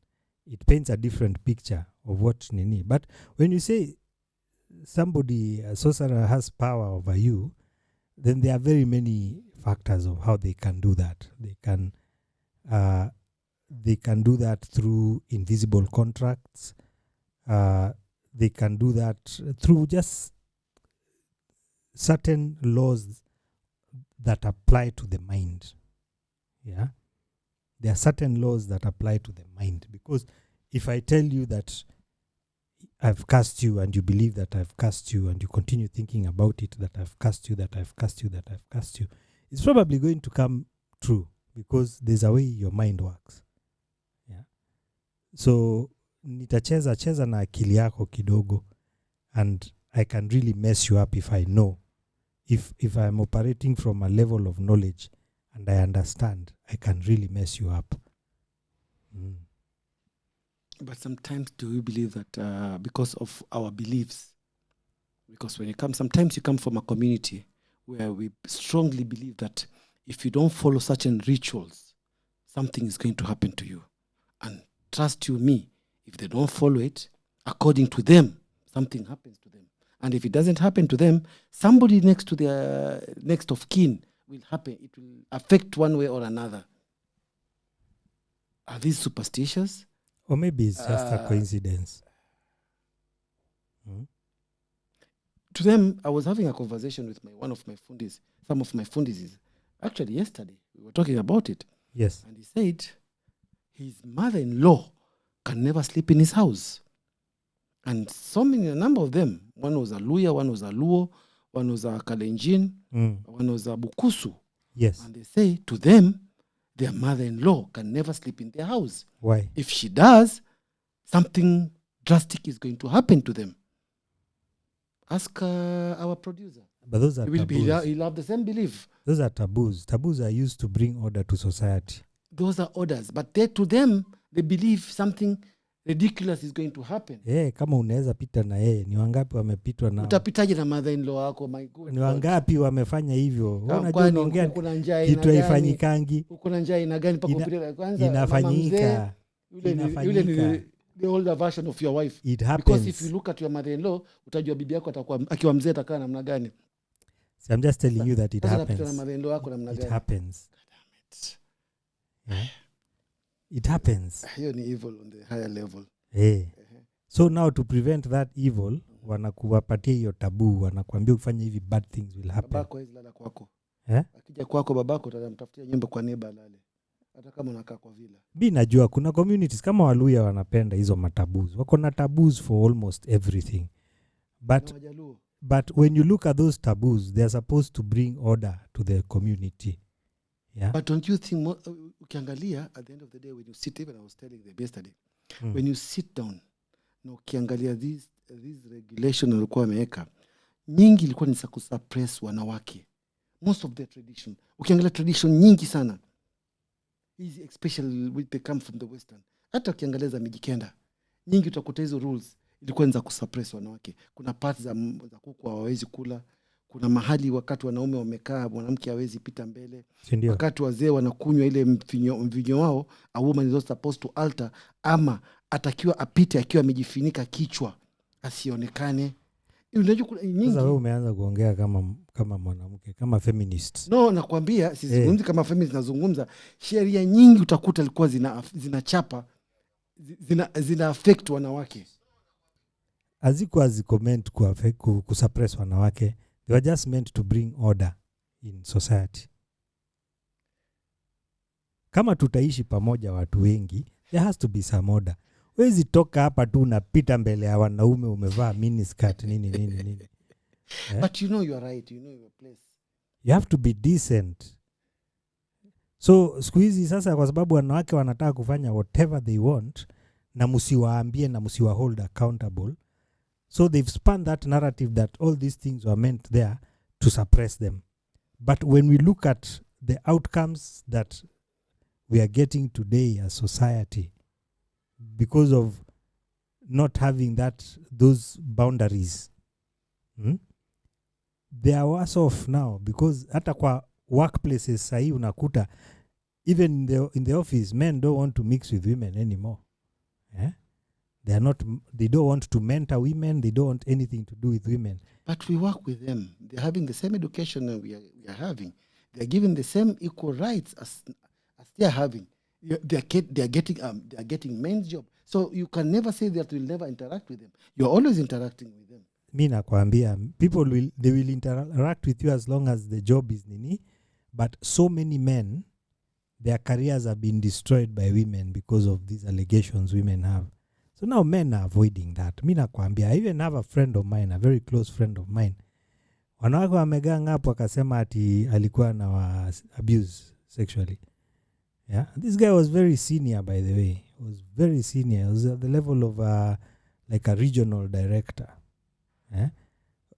it paints a different picture of what nini. But when you say somebody, a sorcerer, has power over you, then there are very many factors of how they can do that. They can do that through invisible contracts. They can do that through just certain laws that apply to the mind. Yeah. There are certain laws that apply to the mind, because if I tell you that I've cast you and you believe that I've cast you and you continue thinking about it, that I've cast you, that I've cast you, that I've cast you, it's probably going to come true because there's a way your mind works. Yeah. So nitacheza na akili yako kidogo, and I can really mess you up if I know. If I'm operating from a level of knowledge and I understand, I can really mess you up. But sometimes do we believe that because of our beliefs, because sometimes you come from a community where we strongly believe that if you don't follow certain rituals, something is going to happen to you. And trust you me, if they don't follow it, according to them, something happens to them. And if it doesn't happen to them, somebody next to their next of kin will happen. It will affect one way or another. Are these superstitious? Or maybe it's just a coincidence. To them, I was having a conversation with some of my fundis, actually yesterday. We were talking about it. Yes. And he said his mother-in-law can never sleep in his house. And a number of them, one was a Luya, one was a Luo, one was a Kalenjin, one was a Bukusu. Yes. And they say to them, their mother-in-law can never sleep in their house. Why? If she does, something drastic is going to happen to them. Ask our producer. But those are taboos. He'll have the same belief. Those are taboos. Taboos are used to bring order to society. Those are orders. But to them, they believe something ridiculous is going to happen. Kama unaweza pita na yeye, ni wangapi wamepitwa na... Utapitaje na mother-in-law wako? My God. Ni wangapi wamefanya hivyo? Unajua unaongea kitu haifanyikangi. Uko na njaa ina gani pako kupita kwanza? Inafanyika. Yule ni the older version of your wife. It happens. Because if you look at your mother-in-law, utajua bibi yako atakuwa akiwa mzee atakaa namna gani. So I'm just telling you that it happens. Na mother-in-law wako namna gani? It happens. Yeah. It happens. Hiyo ni evil on the higher level. So now to prevent that evil, wanakuwapatia hiyo tabu, wanakuambia ufanye hivi, bad things will happen. Babako hawezi lala kwako. Akija kwako babako utamtafutia nyumba kwa neighbor alale. Hata kama unakaa kwa villa. Mimi najua kuna communities kama Waluya wanapenda hizo matabus. Wako na taboos for almost everything. But when you look at those taboos, they are supposed to bring order to the community. Yeah. But don't you think ukiangalia at the end of the day when you sit, even I was telling them yesterday, when you sit down na ukiangalia these regulation walikuwa wameweka, nyingi ilikuwa ni za kusuppress wanawake. Most of the tradition. Ukiangalia tradition nyingi sana, especially when they come from the western. Hata ukiangalia za Mijikenda, nyingi utakuta hizo rules ilikuwa ni za kusuppress wanawake. Kuna parts za kuku hawawezi kula. Kuna mahali wakati wanaume wamekaa mwanamke hawezi pita mbele. Sindio. Wakati wazee wanakunywa ile mvinyo wao, a woman is not supposed to alter, ama atakiwa apite akiwa amejifunika kichwa asionekane. Sasa wewe umeanza kuongea kama mwanamke, kama feminist. No, nakwambia sizungumzi kama feminist, nazungumza sheria nyingi utakuta ilikuwa zinachapa zina affect wanawake. Hazikuwa zicomment kusuppress wanawake. They were just meant to bring order in society. Kama tutaishi pamoja watu wengi, there has to be some order. Wezi toka hapa tu unapita mbele ya wanaume umevaa miniskirt nini. But you are right, you know your place. You have to be decent. So siku hizi sasa kwa sababu wanawake wanataka kufanya whatever they want na msiwaambie na msiwa hold accountable. So they've spun that narrative that all these things were meant there to suppress them. But when we look at the outcomes that we are getting today as society, because of not having those boundaries, they are worse off now. Because hata kwa workplaces sahi unakuta, even in the office, men don't want to mix with women anymore. They don't want to mentor women. They don't want anything to do with women. But we work with them. They're having the same education that we are having. They're given the same equal rights as they are having. They are getting men's job. So you can never say that we'll never interact with them. You're always interacting with them. Mi nakwambia, they will interact with you as long as the job is nini. But so many men, their careers have been destroyed by women because of these allegations women have. So now men are avoiding that. Mi nakwambia, I even have a friend of mine, a very close friend of mine. Wanawake wamegang up wakasema ati alikuwa na abuse sexually. Yeah, this guy was very senior, by the way. He was very senior. He was at the level of like a regional director. Yeah?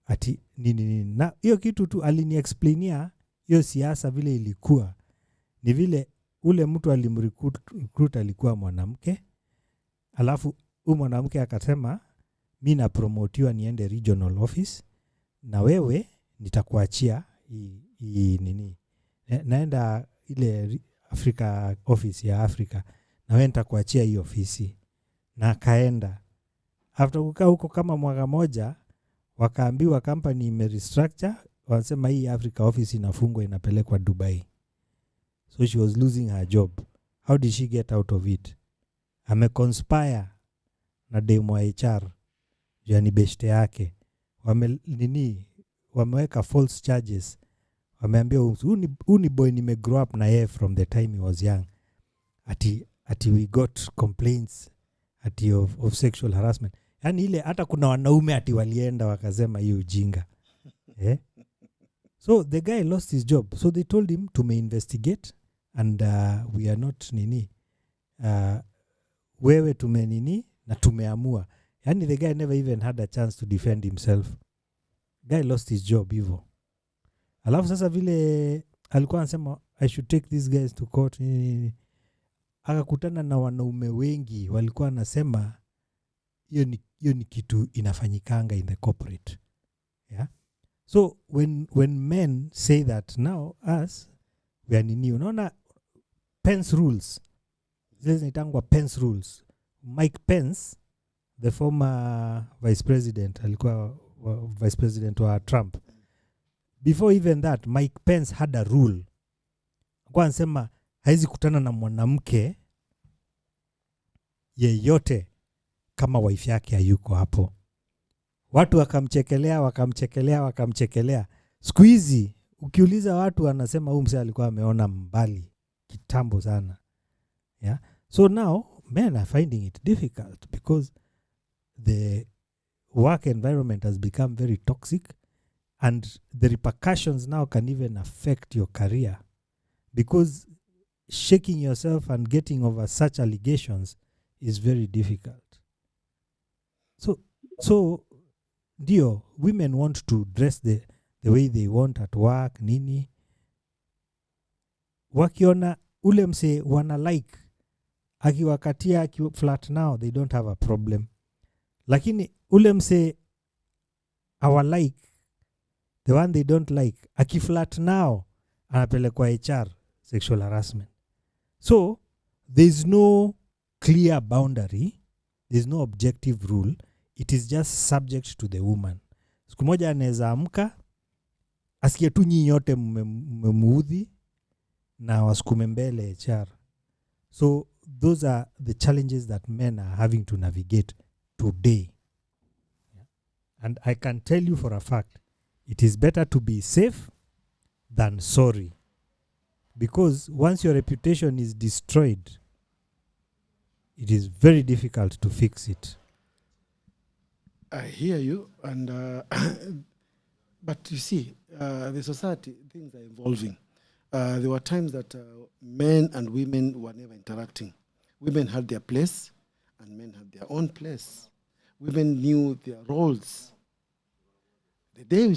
Ati nini. Na hiyo kitu tu alini-explainia hiyo siasa vile ilikuwa. Ni vile ule mtu alimrecruit alikuwa mwanamke. Alafu mwanamke akasema mimi na promotiwa niende regional office na wewe nitakuachia hii nini. Naenda ile Africa office ya Africa na wewe nitakuachia hii ofisi. Na akaenda. After kukaa huko kama mwaka moja wakaambiwa company imerestructure, wanasema hii Africa office inafungwa inapelekwa Dubai. So she was losing her job. How did she get out of it? Ameconspire na demo wa HR yani beshte yake wameweka false charges, wameambia huu ni boy nimegrow up na yeye from the time he was young, ati we got complaints ati of sexual harassment. Yani ile hata kuna wanaume ati walienda wakasema hiyo ujinga. So the guy lost his job, so they told him to investigate and we are not wewe tumenini na tumeamua. Yani the guy never even had a chance to defend himself. Guy lost his job hivyo. Alafu sasa vile alikuwa anasema I should take these guys to court, akakutana na wanaume wengi walikuwa anasema hiyo ni kitu inafanyikanga in the corporate. Yeah. So when men say that now us we are nini, unaona Pence rules, zile zinaitangwa Pence rules. Mike Pence, the former vice president, alikuwa vice president wa Trump. Before even that, Mike Pence had a rule. Kwa anasema haizi kutana na mwanamke yeyote kama wife yake hayuko hapo. Watu wakamchekelea. Siku hizi ukiuliza watu wanasema huyu msee alikuwa ameona mbali kitambo sana. Yeah. So now men are finding it difficult because the work environment has become very toxic and the repercussions now can even affect your career because shaking yourself and getting over such allegations is very difficult. So ndio women want to dress the way they want at work nini, wakiona ule mse wana like akiwakatia flat now they don't have a problem, lakini ule mse our like the one they don't like akiflat now anapelekwa HR, sexual harassment. So there's no clear boundary, there's no objective rule, it is just subject to the woman. Siku moja anaweza amka asikie tu nyinyi yote mmemuudhi na wasukume mbele HR. So those are the challenges that men are having to navigate today. And I can tell you for a fact, it is better to be safe than sorry. Because once your reputation is destroyed, it is very difficult to fix it. I hear you, and but you see, the society, things are evolving. There were times that men and women were never interacting. Women had their place, and men had their own place. Women knew their roles. The day we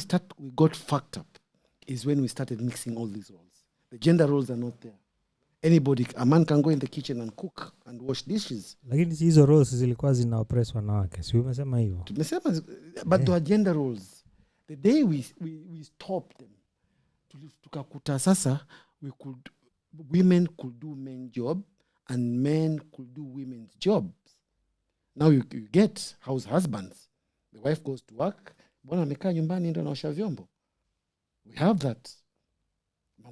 got fucked up is when we started mixing all these roles. The gender roles are not there. A man can go in the kitchen and cook and wash dishes. Lakini hizo roles zilikuwa zina oppress wanawake. Si umesema hivyo? Tumesema, but there are gender roles. The day we stopped them, tukakuta sasa women could do men's job and men could do women's jobs. Now you get house husbands. The wife goes to work. Bwana amekaa nyumbani ndio anaosha vyombo. We have that.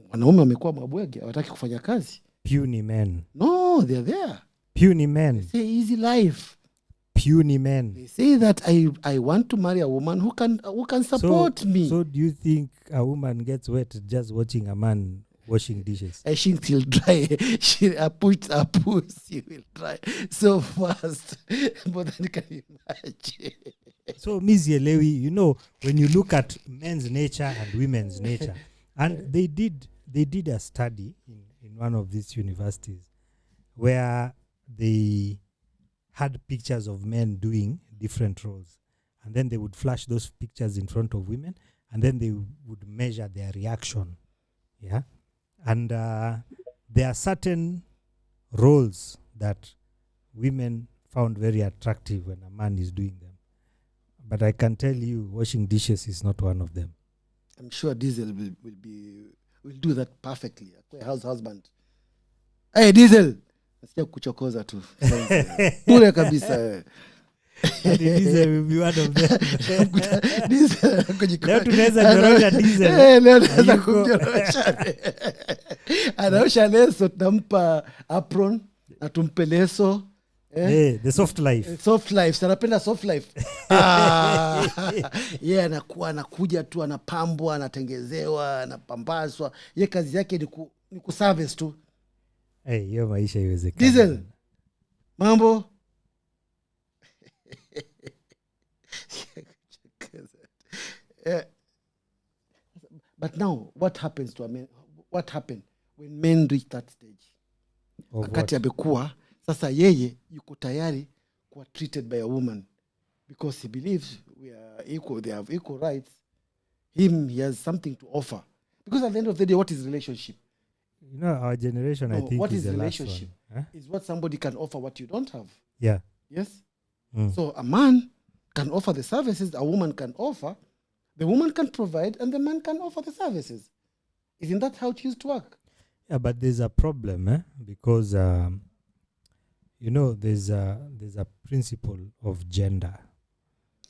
Wanaume wamekuwa mabwege, hawataki kufanya kazi. Puny men. No, they're there. Puny men. They say easy life. Puny men. They say that I want to marry a woman who can support me. So do you think a woman gets wet just watching a man washing dishes? I think she'll dry. A pussy will dry so fast. But then can you imagine? So Ms. Yelewi, you know, when you look at men's nature and women's nature, and they did a study in one of these universities where they had pictures of men doing different roles, and then they would flash those pictures in front of women, and then they would measure their reaction. Yeah. And there are certain roles that women found very attractive when a man is doing them. But I can tell you, washing dishes is not one of them. I'm sure Diesel will do that perfectly. House husband. Hey, Diesel! Nasikia kuchokoza tu. Bure kabisa. Diesel will be one of them. Diesel leo tunaweza nyorosha Diesel. Leo tunaweza kumnyorosha. Anaosha leso, tutampa apron, atumpe leso. The soft life. Soft life, anapenda soft life. Anakuwa anakuja tu, anapambwa, anatengezewa, anapambazwa. Kazi yake ni kuservice tu. Hiyo maisha iwezekana. Diesel. Mambo. But now what happens to a man? What happened when men reach that stage? Wakati amekuwa sasa yeye yuko tayari kuwa treated by a woman because he believes we are equal, they have equal rights. He has something to offer. Because at the end of the day, what is relationship? Our generation, I think, what is is the relationship? last one. Is what somebody can offer what you don't have. Yeah. Yes? So a man can offer the services a woman can offer. The woman can provide and the man can offer the services. Isn't that how it used to work? Yeah, but there's a problem, because there's a principle of gender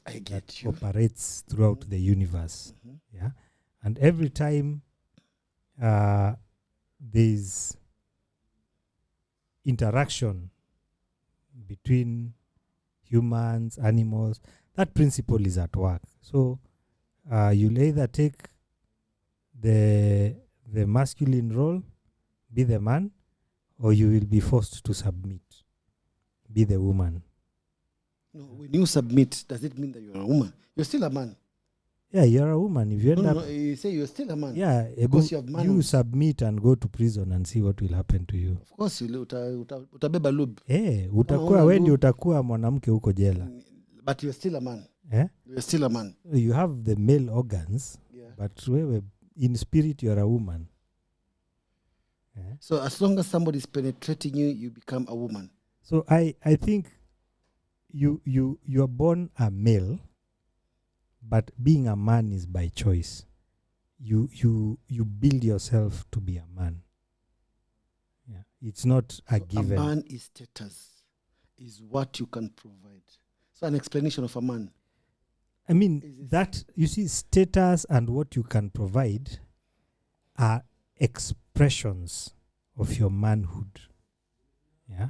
I get that you. operates throughout the universe. Yeah, and every time there's interaction between humans, animals, that principle is at work. So you'll either take the masculine role, be the man, or you will be forced to submit, be the woman. No, when you submit, does it mean that you're a woman? You're still a man. Yeah, you're a woman. If you end up, you say you're still a man. yeah, because you have you manhood. submit and go to prison and see what will happen to you. Of course, utabeba lube. Utakuwa wewe ndio utakuwa mwanamke huko jela. But you're still a man. You're still a man. You have the male organs, but wewe in spirit you're a woman. So as long as somebody is penetrating you, you become a woman. So I think you are born a male, but being a man is by choice. You build yourself to be a man. Yeah, it's not a given. A man is status, is what you can provide. So an explanation of a man. I mean that you see, status and what you can provide are expressions of your manhood. Yeah,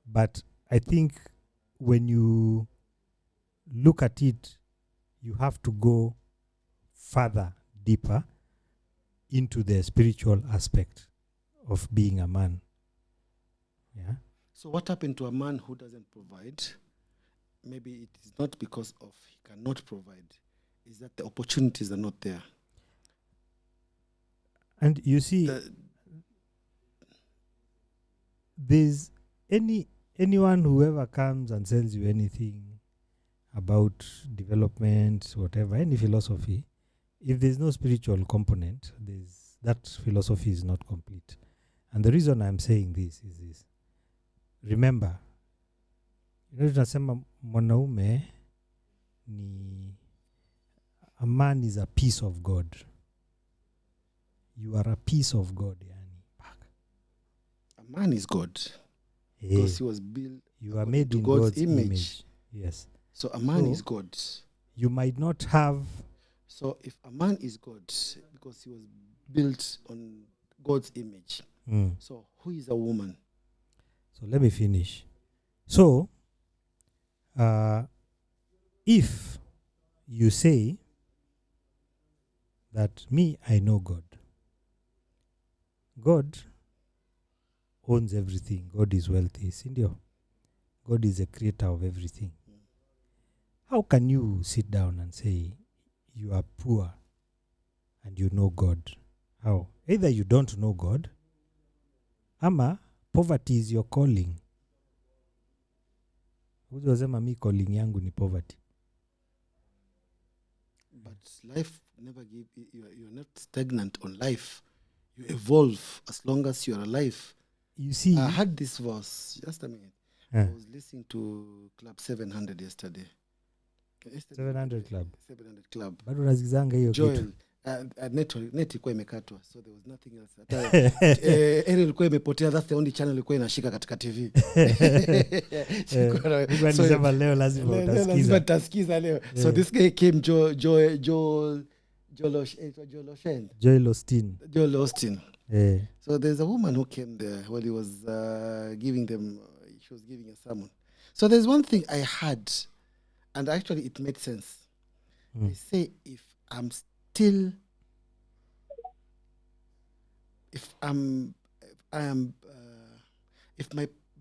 but I think when you look at it, you have to go further, deeper into the spiritual aspect of being a man. Yeah. So what happened to a man who doesn't provide? Maybe it is not because of he cannot provide. Is that the opportunities are not there? And you see, there's anyone who ever comes and sells you anything about development, whatever, any philosophy, if there's no spiritual component, that philosophy is not complete. And the reason I'm saying this is this. Remember, tunasema mwanaume ni, a man is a piece of God. You are a piece of God. Yani. A man is God. Because he was built. You are made in God's image. Yes. So a man is God. You might not have. So if a man is God, because he was built on God's image, so who is a woman? So let me finish. So, if you say that I know God. God owns everything. God is wealthy. Sindio? God is the creator of everything. How can you sit down and say you are poor and you know God? How? Either you don't know God, ama poverty is your calling. Uzosema mi calling yangu ni poverty. But life never give you are not stagnant on life. You evolve as long as you are alive. You see, I had this verse, just a minute. I was listening to Club 700 yesterday. 700 Club. 700 Club. Bado nazizanga hiyo Joel, kitu. net ilikuwa imekatwa, so there was nothing else. Ariel ilikuwa imepotea, that's the only channel ilikuwa inashika katika TV. Nisema leo lazima utasikiza leo. So this guy came, Joel Osteen. So there's a woman who came there while he was giving them, she was giving a sermon. So there's one thing I had, and actually it made sense. They say if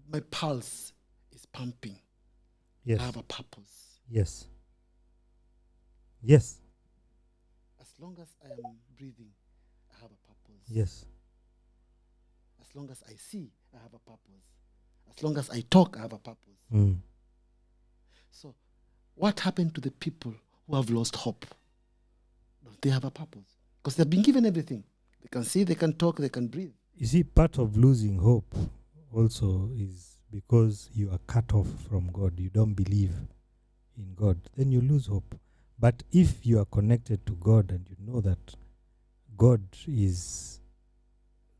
my pulse is pumping, Yes. I have a purpose. Yes. Yes. As long as I am breathing, I have a purpose. Yes. As long as I see, I have a purpose. As long as I talk, I have a purpose. Mm. So, what happened to the people who have lost hope? They have a purpose because they've been given everything. They can see, they can talk, they can breathe. You see, part of losing hope also is because you are cut off from God. You don't believe in God. Then you lose hope. But if you are connected to God and you know that God is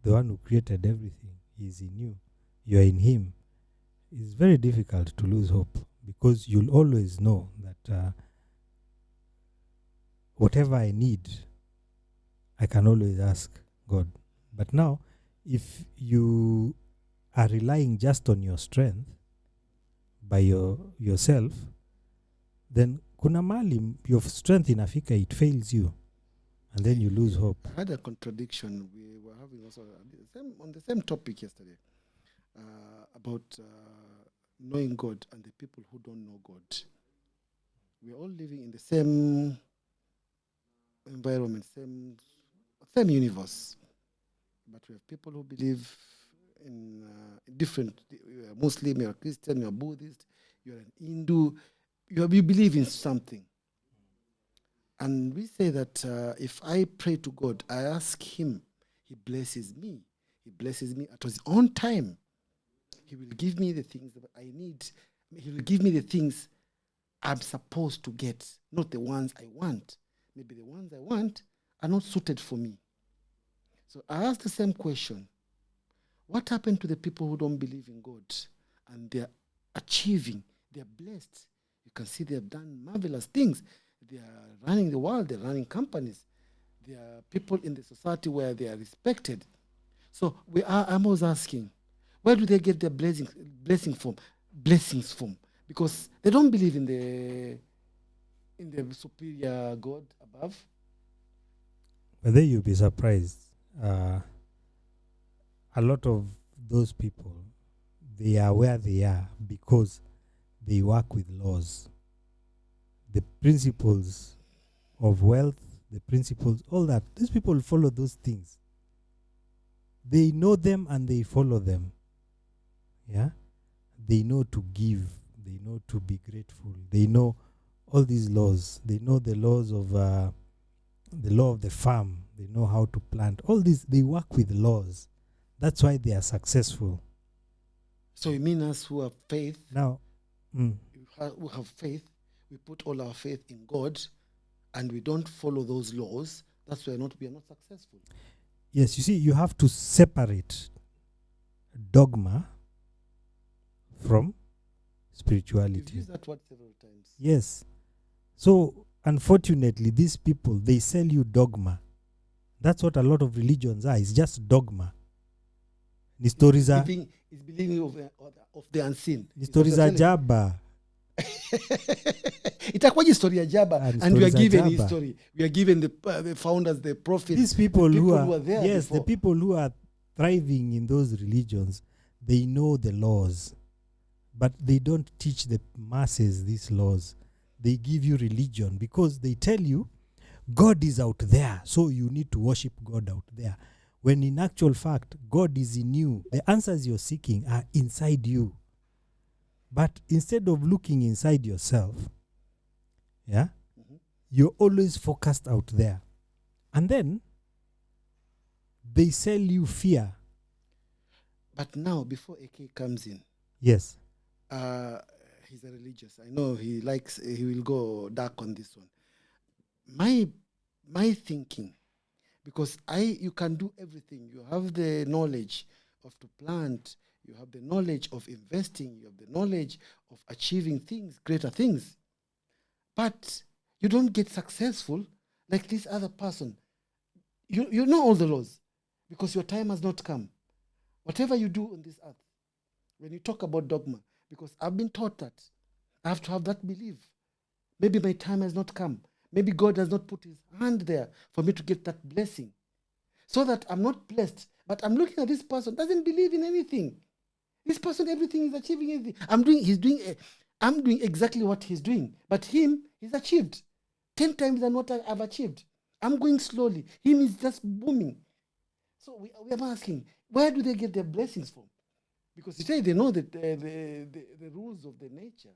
the one who created everything, He is in you, you are in Him, it's very difficult to lose hope because you'll always know that whatever I need, I can always ask God. But now, if you are relying just on your strength by yourself, then kuna mali your strength inafika, it fails you, and then you lose hope. I had a contradiction. We were having also on the same topic yesterday about knowing God and the people who don't know God. We are all living in the same environment, same universe, but we have people who believe in different. You are Muslim, you are Christian, you are Buddhist, you are an Hindu. You believe in something. And we say that if I pray to God, I ask Him, He blesses me. He blesses me at His own time. He will give me the things that I need. He will give me the things I'm supposed to get, not the ones I want. Maybe the ones I want are not suited for me. So I ask the same question. What happened to the people who don't believe in God and they're achieving, they're blessed? You can see they have done marvelous things. They are running the world, they're running companies. There are people in the society where they are respected. So I'm always asking, where do they get their blessings from? Because they don't believe in the superior God above. But then you'll be surprised. A lot of those people, they are where they are because they work with laws. The principles of wealth, the principles, all that. These people follow those things. They know them and they follow them. Yeah? They know to give. They know to be grateful. They know all these laws. They know the laws of the law of the farm. They know how to plant. All these, they work with laws. That's why they are successful. So you mean us who have faith? Now, who have faith, we put all our faith in God, and we don't follow those laws. That's why we are not successful. Yes, you see, you have to separate dogma from spirituality. You've used that word several times. Yes. So, unfortunately, these people, they sell you dogma. That's what a lot of religions are. It's just dogma. Ni story za It's believing of the unseen. ni story za jaba. Itakuwaje story ya jaba, and we are given history. We are given the founders, the prophets. These people who are there. Yes, before. the people who are thriving in those religions, they know the laws, but they don't teach the masses these laws. They give you religion because they tell you God is out there, so you need to worship God out there. When in actual fact, God is in you. The answers you're seeking are inside you. But instead of looking inside yourself, you're always focused out there. And then they sell you fear. But now, before AK comes in, Yes. he's a religious. I know he will go dark on this one. My thinking, because you can do everything. You have the knowledge of to plant. You have the knowledge of investing. You have the knowledge of achieving things, greater things. But you don't get successful like this other person. You know all the laws because your time has not come. Whatever you do on this earth, when you talk about dogma, because I've been taught that I have to have that belief. Maybe my time has not come. Maybe God has not put his hand there for me to get that blessing. So that I'm not blessed, but I'm looking at this person, doesn't believe in anything. This person, everything is achieving everything. I'm doing exactly what he's doing. But he's achieved 10 times than what I've achieved. I'm going slowly. Him is just booming. So we are asking, where do they get their blessings from? Because today they know that the rules of the nature.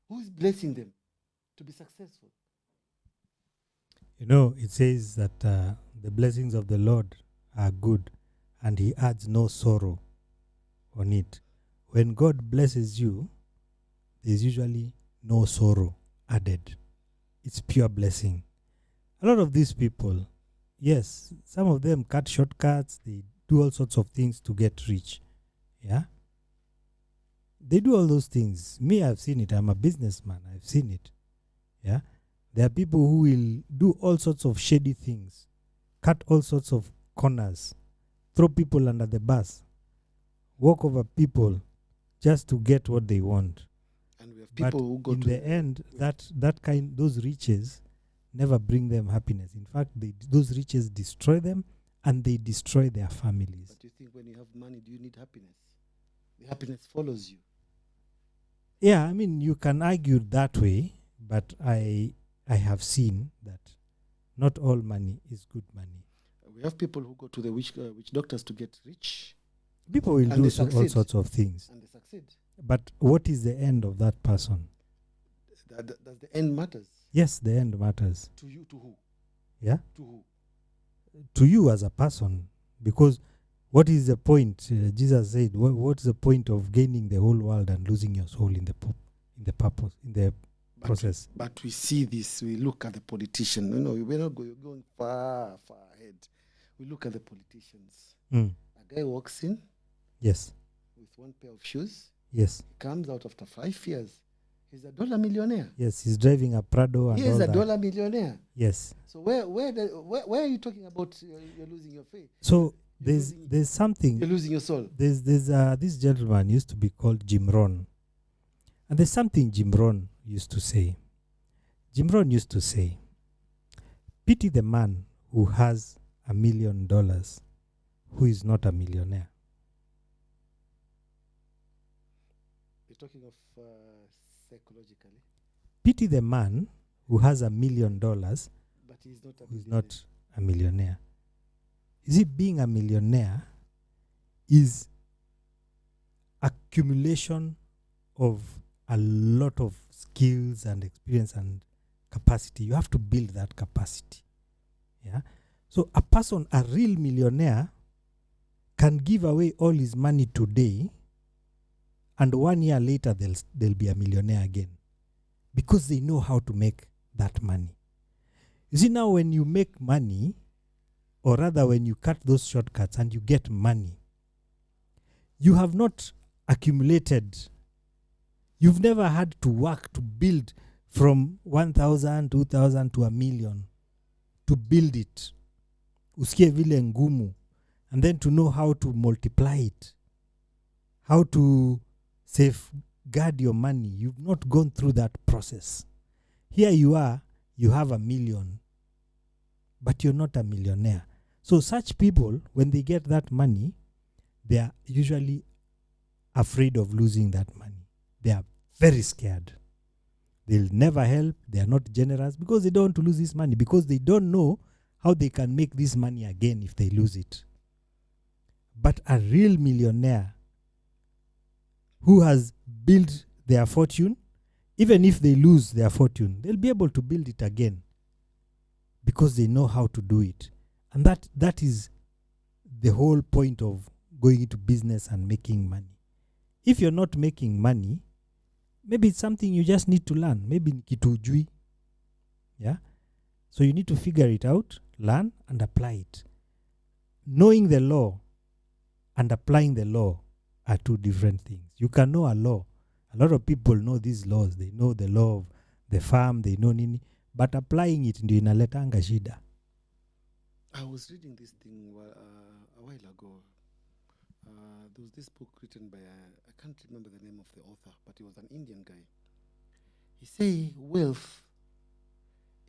Who is blessing them to be successful? You know, it says that the blessings of the Lord are good and he adds no sorrow on it. When God blesses you, there's usually no sorrow added. It's pure blessing. A lot of these people, yes, some of them cut shortcuts, they do all sorts of things to get rich. Yeah? They do all those things. Me, I've seen it. I'm a businessman. I've seen it. Yeah? There are people who will do all sorts of shady things, cut all sorts of corners, throw people under the bus, walk over people just to get what they want. And we have people who go in to the end, those riches never bring them happiness. In fact, those riches destroy them and they destroy their families. But you think when you have money, do you need happiness? The happiness follows you. Yeah, I mean, you can argue that way, but I have seen that not all money is good money. We have people who go to the witch doctors to get rich. People will And do they all succeed. sorts of things. And they succeed. But what is the end of that person? Does the end matters? Yes, the end matters. To you, to who? Yeah? To who? To you as a person. Because what is the point? Jesus said, what's the point of gaining the whole world and losing your soul in the process? But we see this, we look at the politician. We're not going far ahead. We look at the politicians. A guy walks in. Yes. With one pair of shoes. Yes. He comes out after 5 years. He's a dollar millionaire. Yes, he's driving a Prado and he is all a that. dollar millionaire. Yes. So where are you talking about you're losing your faith? So there's something. You're losing your soul. There's this gentleman used to be called Jim Rohn. And there's something Jim Rohn used to say. Jim Rohn used to say, pity the man who has $1 million who is not a millionaire. You're talking of psychologically. Pity the man who has $1 million but who is not a millionaire. You see, being a millionaire is accumulation of a lot of skills and experience and capacity. You have to build that capacity. Yeah. So a real millionaire can give away all his money today and 1 year later they'll be a millionaire again because they know how to make that money. You see, now when you make money, or rather when you cut those shortcuts and you get money, you have not accumulated. You've never had to work to build from 1,000, 2,000 to 1 million to build it. Usikie vile ngumu. And then to know how to multiply it. How to safeguard your money. You've not gone through that process. Here you are, you have 1 million, but you're not a millionaire. So such people, when they get that money, they are usually afraid of losing that money. They are very scared. They'll never help. They are not generous because they don't want to lose this money, because they don't know how they can make this money again if they lose it. But a real millionaire who has built their fortune, even if they lose their fortune, they'll be able to build it again because they know how to do it. And that is the whole point of going into business and making money. If you're not making money, maybe it's something you just need to learn. Maybe kitu hujui. Yeah? So you need to figure it out, learn, and apply it. Knowing the law and applying the law are two different things. You can know a law. A lot of people know these laws. They know the law of the farm, they know nini. But applying it ndio inaletanga shida. I was reading this thing a while ago. There was this book written by I can't remember the name of the author, but he was an Indian guy. He say wealth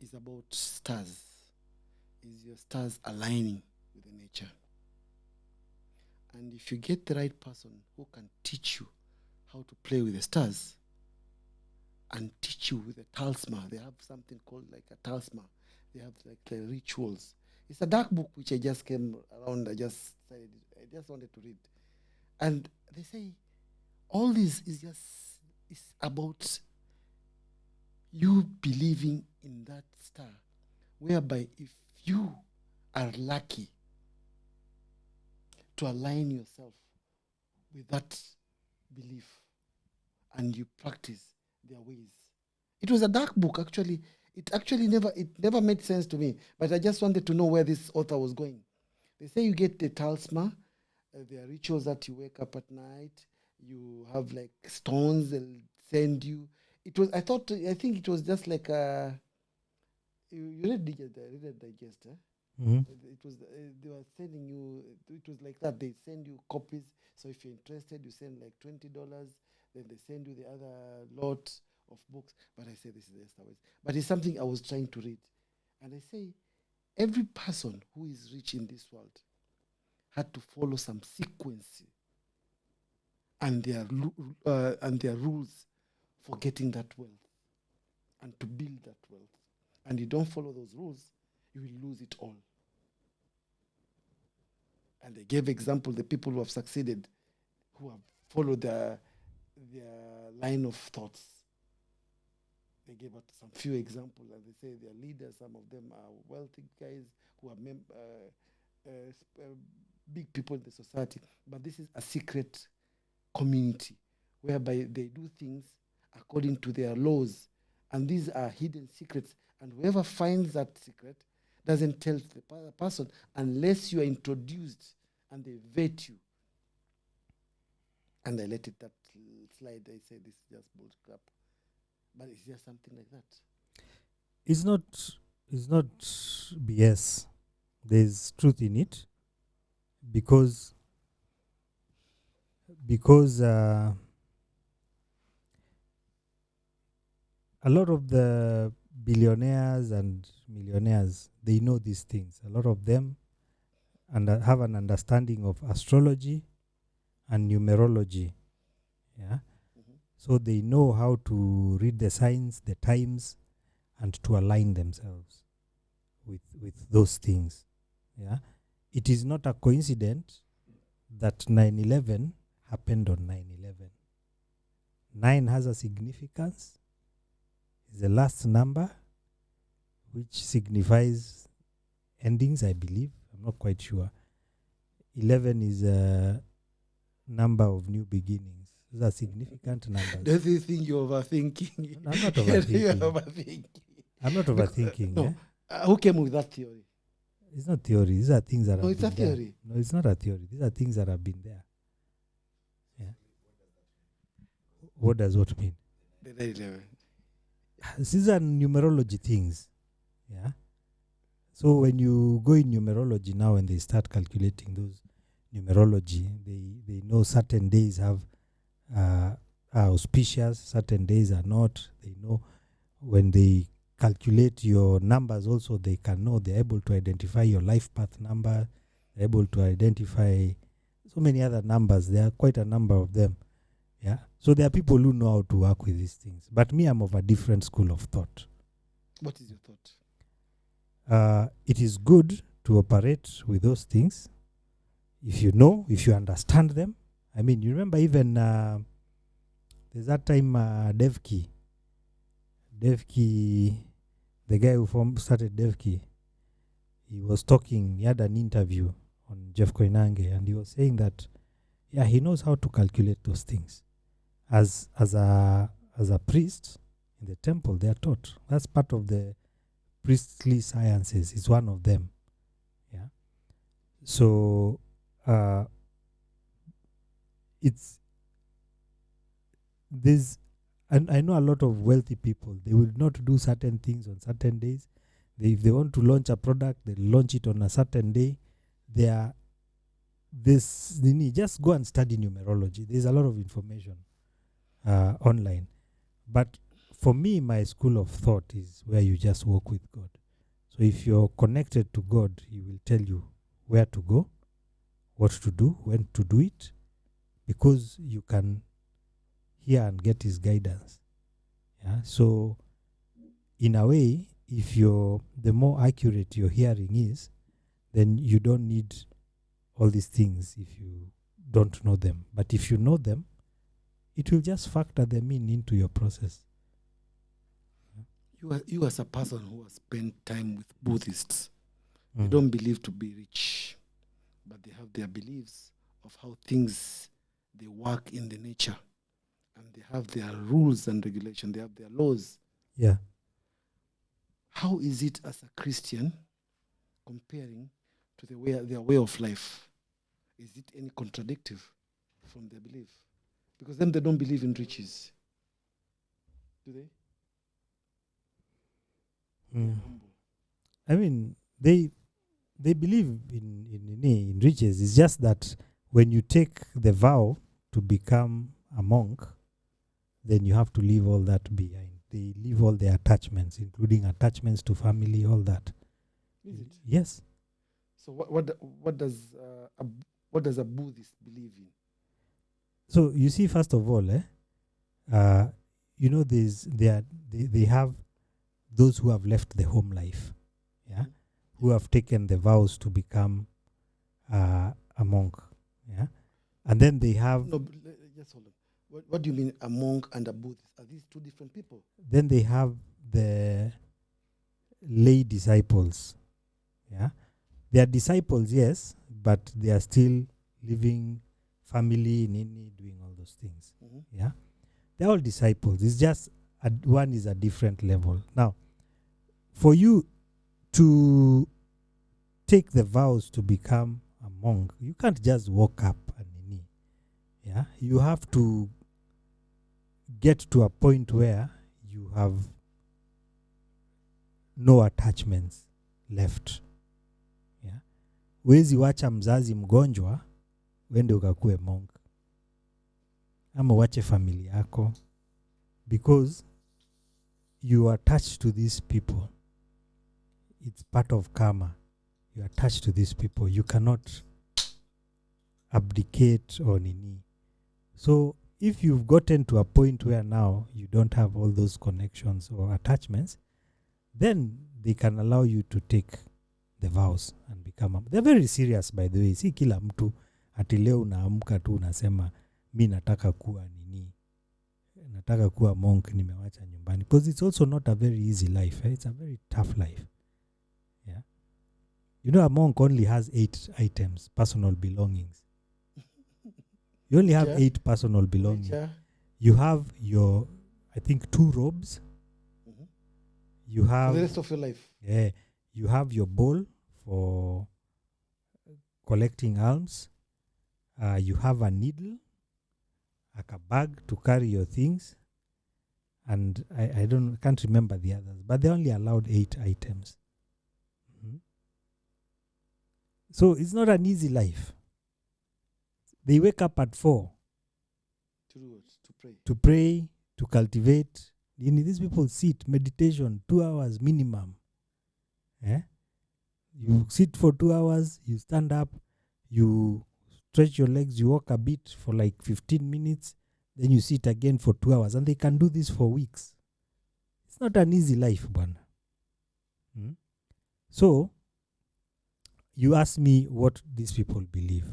is about stars. Is your stars aligning with the nature? And if you get the right person who can teach you how to play with the stars and teach you with a talisman, they have something called like a talisman. They have like the rituals. It's a dark book which I just came around. I just wanted to read. And they say all this is about you believing in that star, whereby if you are lucky to align yourself with that belief and you practice their ways. It was a dark book, actually. It never made sense to me, but I just wanted to know where this author was going. They say you get the talisman, there are rituals that you wake up at night, you have like stones they'll send you. I think it was just like you read Digest, eh? Mm-hmm. It was they were sending you. It was like that. They send you copies. So if you're interested, you send like $20. Then they send you the other lot of books. But I say this is the Esther Ways. But it's something I was trying to read, and I say every person who is rich in this world had to follow some sequence and their rules for getting that wealth and to build that wealth. And you don't follow those rules, you will lose it all. And they gave example, the people who have succeeded, who have followed their line of thoughts. They gave out some few examples, and they say their leaders, some of them are wealthy guys who are big people in the society. But this is a secret community whereby they do things according to their laws. And these are hidden secrets. And whoever finds that secret doesn't tell the person unless you are introduced and they vet you. And I let it that slide. I say this is just bull crap. But it's just something like that. It's not BS. There's truth in it because a lot of the billionaires and millionaires, they know these things. A lot of them have an understanding of astrology and numerology. Yeah. Mm-hmm. So they know how to read the signs, the times, and to align themselves with those things. Yeah. It is not a coincidence that 9/11 happened on 9/11. 9 has a significance. It's the last number, which signifies endings, I believe. I'm not quite sure. 11 is a number of new beginnings. Those are significant numbers. Does you think you're overthinking? I'm not overthinking. You're overthinking. I'm not overthinking. No. Eh? Who came with that theory? It's not theory. These are things that No, have it's been a there. theory. No, it's not a theory. These are things that have been there. Yeah. What does what mean? The 9/11. These are numerology things. Yeah. So when you go in numerology now and they start calculating those numerology, they know certain days have are auspicious, certain days are not. They know when they calculate your numbers also, they can know, they're able to identify your life path number, they're able to identify so many other numbers. There are quite a number of them. Yeah. So there are people who know how to work with these things. But me, I'm of a different school of thought. What is your thought? It is good to operate with those things if you know, if you understand them. I mean, you remember even there's that time Devki, the guy who started Devki, he was talking, he had an interview on Jeff Koinange, and he was saying that, yeah, he knows how to calculate those things. As a priest in the temple, they are taught. That's part of the priestly sciences. It's one of them. Yeah. So and I know a lot of wealthy people, they will not do certain things on certain days. If they want to launch a product, they launch it on a certain day. They are this, just go and study numerology. There's a lot of information online. But for me, my school of thought is where you just walk with God. So if you're connected to God, He will tell you where to go, what to do, when to do it, because you can hear and get His guidance. Yeah. So in a way, if the more accurate your hearing is, then you don't need all these things if you don't know them. But if you know them, it will just factor them into your process. You as a person who has spent time with Buddhists, they Mm. don't believe to be rich, but they have their beliefs of how things they work in the nature, and they have their rules and regulation. They have their laws. Yeah. How is it as a Christian comparing to their way of life? Is it any contradictive from their belief? Because then they don't believe in riches, do they? Mm. I mean, they believe in riches. It's just that when you take the vow to become a monk, then you have to leave all that behind. They leave all their attachments, including attachments to family, all that. Is it? Yes. So what does a Buddhist believe in? So you see, first of all, they have those who have left the home life, yeah, who have taken the vows to become a monk, yeah, and then they have. No, just hold on. What do you mean a monk and a Buddhist? Are these two different people? Then they have the lay disciples, yeah. They are disciples, yes, but they are still living family, doing all those things. Mm-hmm. Yeah, they're all disciples. It's just one is a different level. Now, for you to take the vows to become a monk, you can't just walk up and yeah, you have to get to a point where you have no attachments left. Yeah, wezi wacha mzazi mgonjwa wende ukakue monk, ama wache familia yako, because you are attached to these people. It's part of karma. You are attached to these people. You cannot abdicate or nini. So if you've gotten to a point where now you don't have all those connections or attachments, then they can allow you to take the vows and become they're very serious, by the way. Si kila mtu ati leo unaamka tu unasema mi nataka kuwa nataka kuwa monk, nimewacha nyumbani, because it's also not a very easy life, eh? It's a very tough life. Yeah, you know, a monk only has 8 items, personal belongings. You only have 8 personal belongings. You have your, I think, 2 robes. Mm-hmm. You have for the rest of your life. Yeah, you have your bowl for collecting alms. You have a needle, like a bag to carry your things, and I can't remember the others, but they only allowed 8 items. Mm-hmm. So it's not an easy life. They wake up at 4 to do what? To pray, to cultivate. These people sit, meditation, 2 hours minimum. Eh? You sit for 2 hours, you stand up, you stretch your legs, you walk a bit for like 15 minutes, then you sit again for 2 hours. And they can do this for weeks. It's not an easy life, Bwana. So, you ask me what these people believe.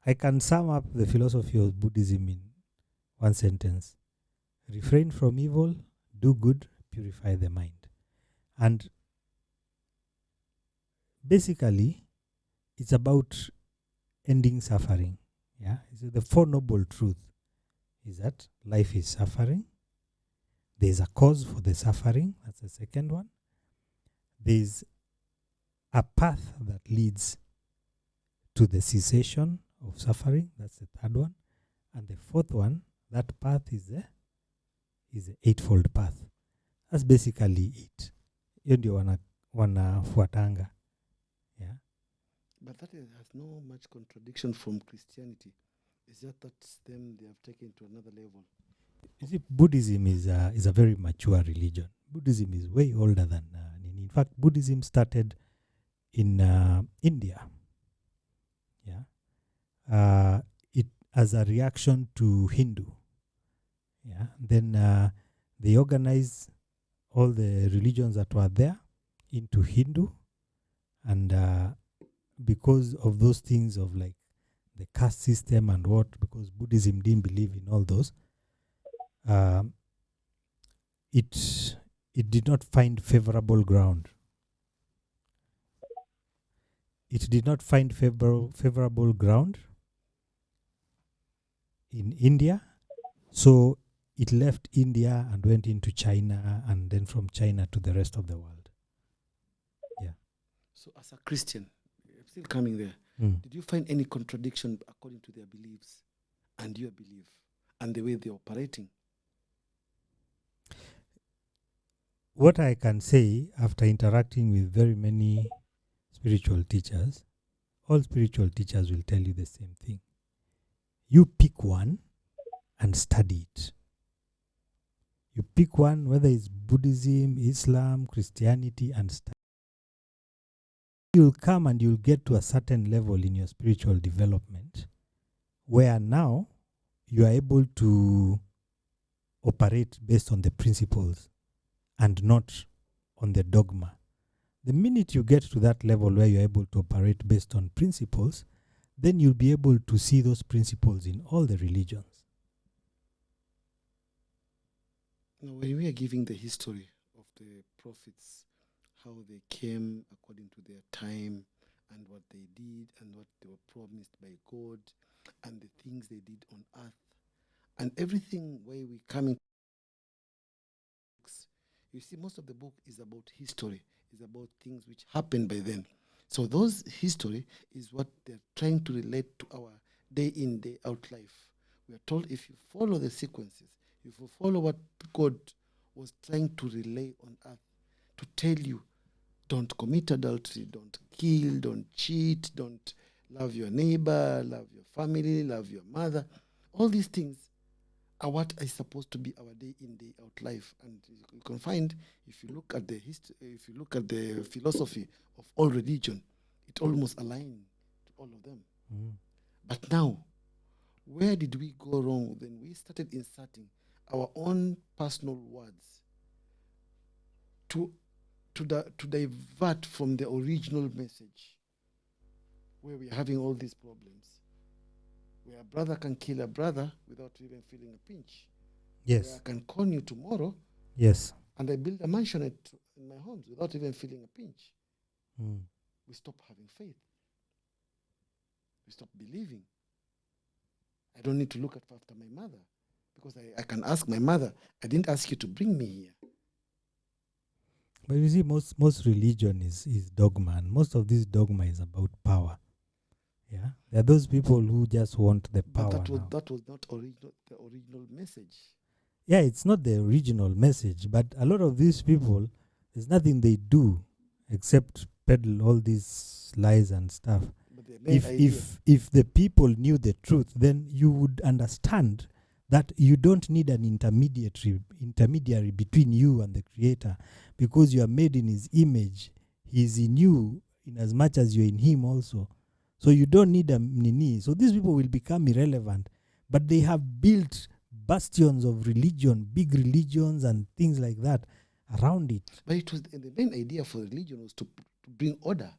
I can sum up the philosophy of Buddhism in one sentence: refrain from evil, do good, purify the mind. And basically, it's about ending suffering. Yeah, so the 4 noble truths is that life is suffering. There's a cause for the suffering. That's the second one. There's a path that leads to the cessation of suffering. That's the third one. And the fourth one, that path is the eightfold path. That's basically it. Hiyo ndio wanafuatanga. But that has no much contradiction from Christianity. It's just that them they have taken to another level. You see, Buddhism is a very mature religion. Buddhism is way older than in fact, Buddhism started in India. Yeah, it as a reaction to Hindu. Yeah, then they organized all the religions that were there into Hindu, and because of those things of like the caste system and what, because Buddhism didn't believe in all those, it did not find favorable ground. It did not find favorable ground in India, so it left India and went into China, and then from China to the rest of the world. Yeah. So as a Christian, I'm still coming there. Did you find any contradiction according to their beliefs and your belief and the way they're operating? What I can say after interacting with very many spiritual teachers, all spiritual teachers will tell you the same thing. You pick one and study it. You pick one, whether it's Buddhism, Islam, Christianity, and study. You'll come and you'll get to a certain level in your spiritual development where now you are able to operate based on the principles and not on the dogma. The minute you get to that level where you're able to operate based on principles, then you'll be able to see those principles in all the religions. Now, when we are giving the history of the prophets, how they came according to their time and what they did and what they were promised by God and the things they did on earth and everything where we coming. You see, most of the book is about history, is about things which happened by then. So those history is what they're trying to relate to our day in, day out life. We are told if you follow the sequences, if you follow what God was trying to relay on earth, to tell you, don't commit adultery, don't kill, don't cheat, don't love your neighbor, love your family, love your mother. All these things are what is supposed to be our day in, day out life. And you can find, if you look at the history, if you look at the philosophy of all religion, it almost aligns to all of them. But now, where did we go wrong? Then we started inserting our own personal words to divert from the original message, where we're having all these problems, where a brother can kill a brother without even feeling a pinch. Yes. Where I can con you tomorrow, Yes. and I build a mansion in my homes without even feeling a pinch. We stop having faith. We stop believing. I don't need to look after my mother because I can ask my mother, I didn't ask you to bring me here. But you see, most religion is dogma, and most of this dogma is about power. Yeah, there are those people who just want the power. But that was not the original message. Yeah, it's not the original message, but a lot of these people, there's nothing they do except peddle all these lies and stuff. But the main idea, If the people knew the truth, then you would understand that you don't need an intermediary between you and the Creator, because you are made in His image. He is in you in as much as you're in Him also. So you don't need a nini. So these people will become irrelevant, but they have built bastions of religion, big religions and things like that around it. but it was the main idea for religion was to bring order.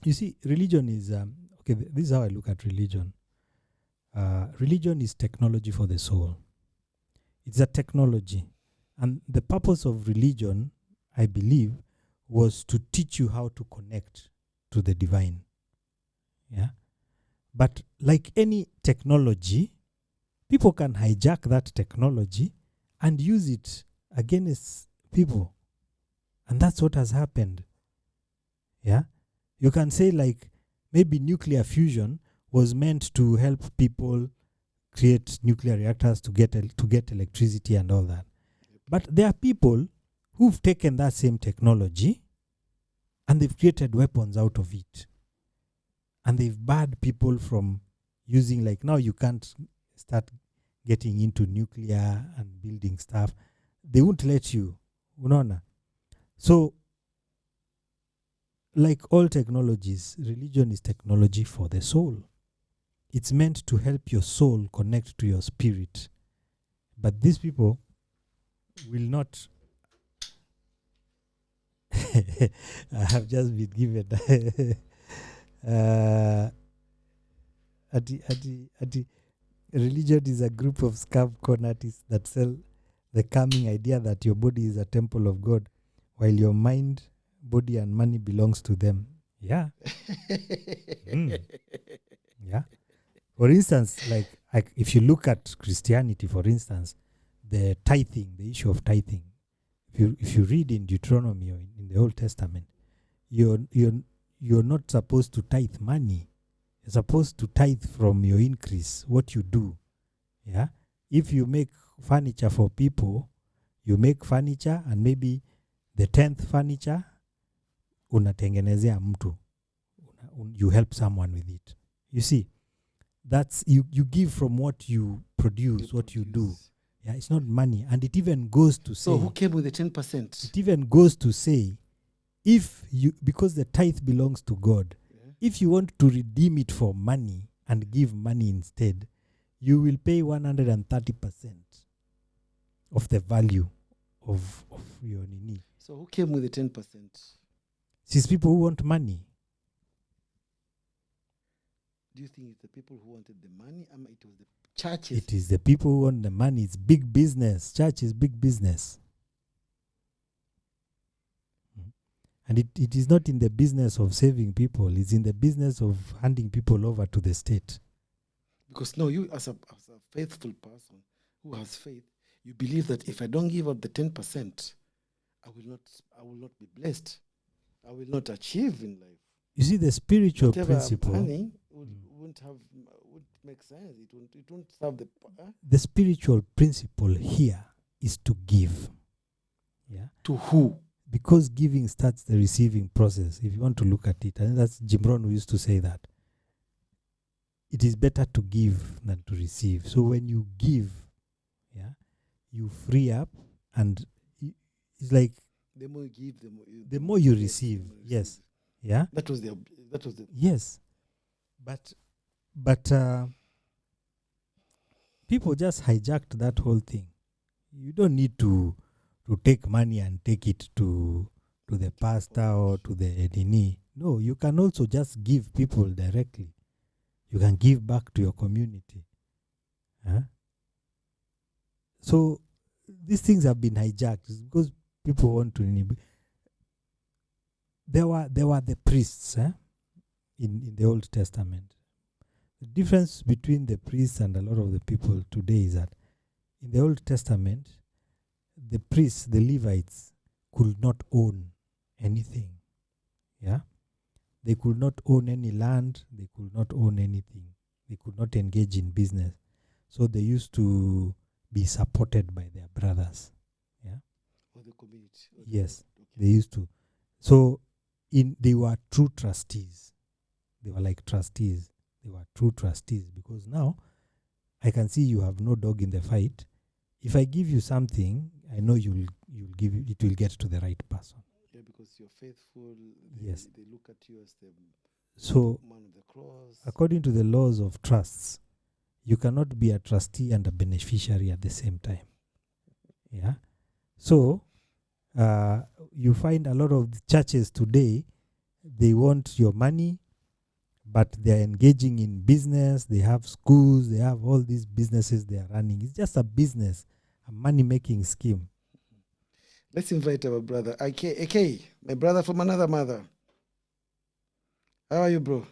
You see, religion is okay. This is how I look at religion. Religion is technology for the soul. It's a technology, and the purpose of religion, I believe, was to teach you how to connect to the divine. Yeah, but like any technology, people can hijack that technology and use it against people, and that's what has happened. Yeah, you can say like maybe nuclear fusion was meant to help people create nuclear reactors to get electricity and all that. But there are people who've taken that same technology and they've created weapons out of it. And they've barred people from using, like, now you can't start getting into nuclear and building stuff. They won't let you. Unaona? So, like all technologies, religion is technology for the soul. It's meant to help your soul connect to your spirit. But these people will not. I have just been given religion is a group of scam con artists that sell the calming idea that your body is a temple of God, while your mind, body, and money belongs to them. Yeah. Yeah. For instance, like if you look at Christianity, for instance, the tithing, the issue of tithing, if you read in Deuteronomy or in the Old Testament, you're not supposed to tithe money. You're supposed to tithe from your increase, what you do. Yeah. If you make furniture for people, you make furniture, and maybe the 10th furniture unatengenezea mtu. You help someone with it. You see, that's you give from what you produce, what you do. Yeah, it's not money. And it even goes to say, so who came with the 10%? It even goes to say, because the tithe belongs to God, if you want to redeem it for money and give money instead, you will pay 130% of the value of your nini. So who came with the 10%? These people who want money. Do you think it's the people who wanted the money? It was the churches. It is the people who want the money. It's big business. Church is big business. And it is not in the business of saving people. It's in the business of handing people over to the state. Because no, you as a faithful person who has faith, you believe that if I don't give up the 10%, I will not be blessed. I will not achieve in life. You see, the spiritual Whatever principle. money wouldn't make sense. It won't serve the. The spiritual principle here is to give. Yeah. To who? Because giving starts the receiving process. If you want to look at it, and that's Jim Rohn who used to say that. It is better to give than to receive. So when you give, yeah, you free up, and it's like the more you give, the more you receive. Yes. Yeah. That was the. Yes. But people just hijacked that whole thing. You don't need to take money and take it to the pastor or to the nini. No, you can also just give people directly. You can give back to your community. Huh? So these things have been hijacked. It's because people want to. There were the priests in the Old Testament. The difference between the priests and a lot of the people today is that in the Old Testament, the priests, the Levites, could not own anything. Yeah? They could not own any land. They could not own anything. They could not engage in business. So they used to be supported by their brothers. Yeah? Or the community. Yes, okay. They used to. So they were true trustees. They were like trustees. They were true trustees, because now I can see you have no dog in the fight. If I give you something, I know you'll give it will get to the right person. Yeah, because you're faithful. Yes. They look at you as the man of the cross. According to the laws of trusts, you cannot be a trustee and a beneficiary at the same time. Yeah. So you find a lot of the churches today, they want your money, but they're engaging in business. They have schools. They have all these businesses they are running. It's just a business, a money-making scheme. Let's invite our brother, AK, my brother from another mother. How are you, bro?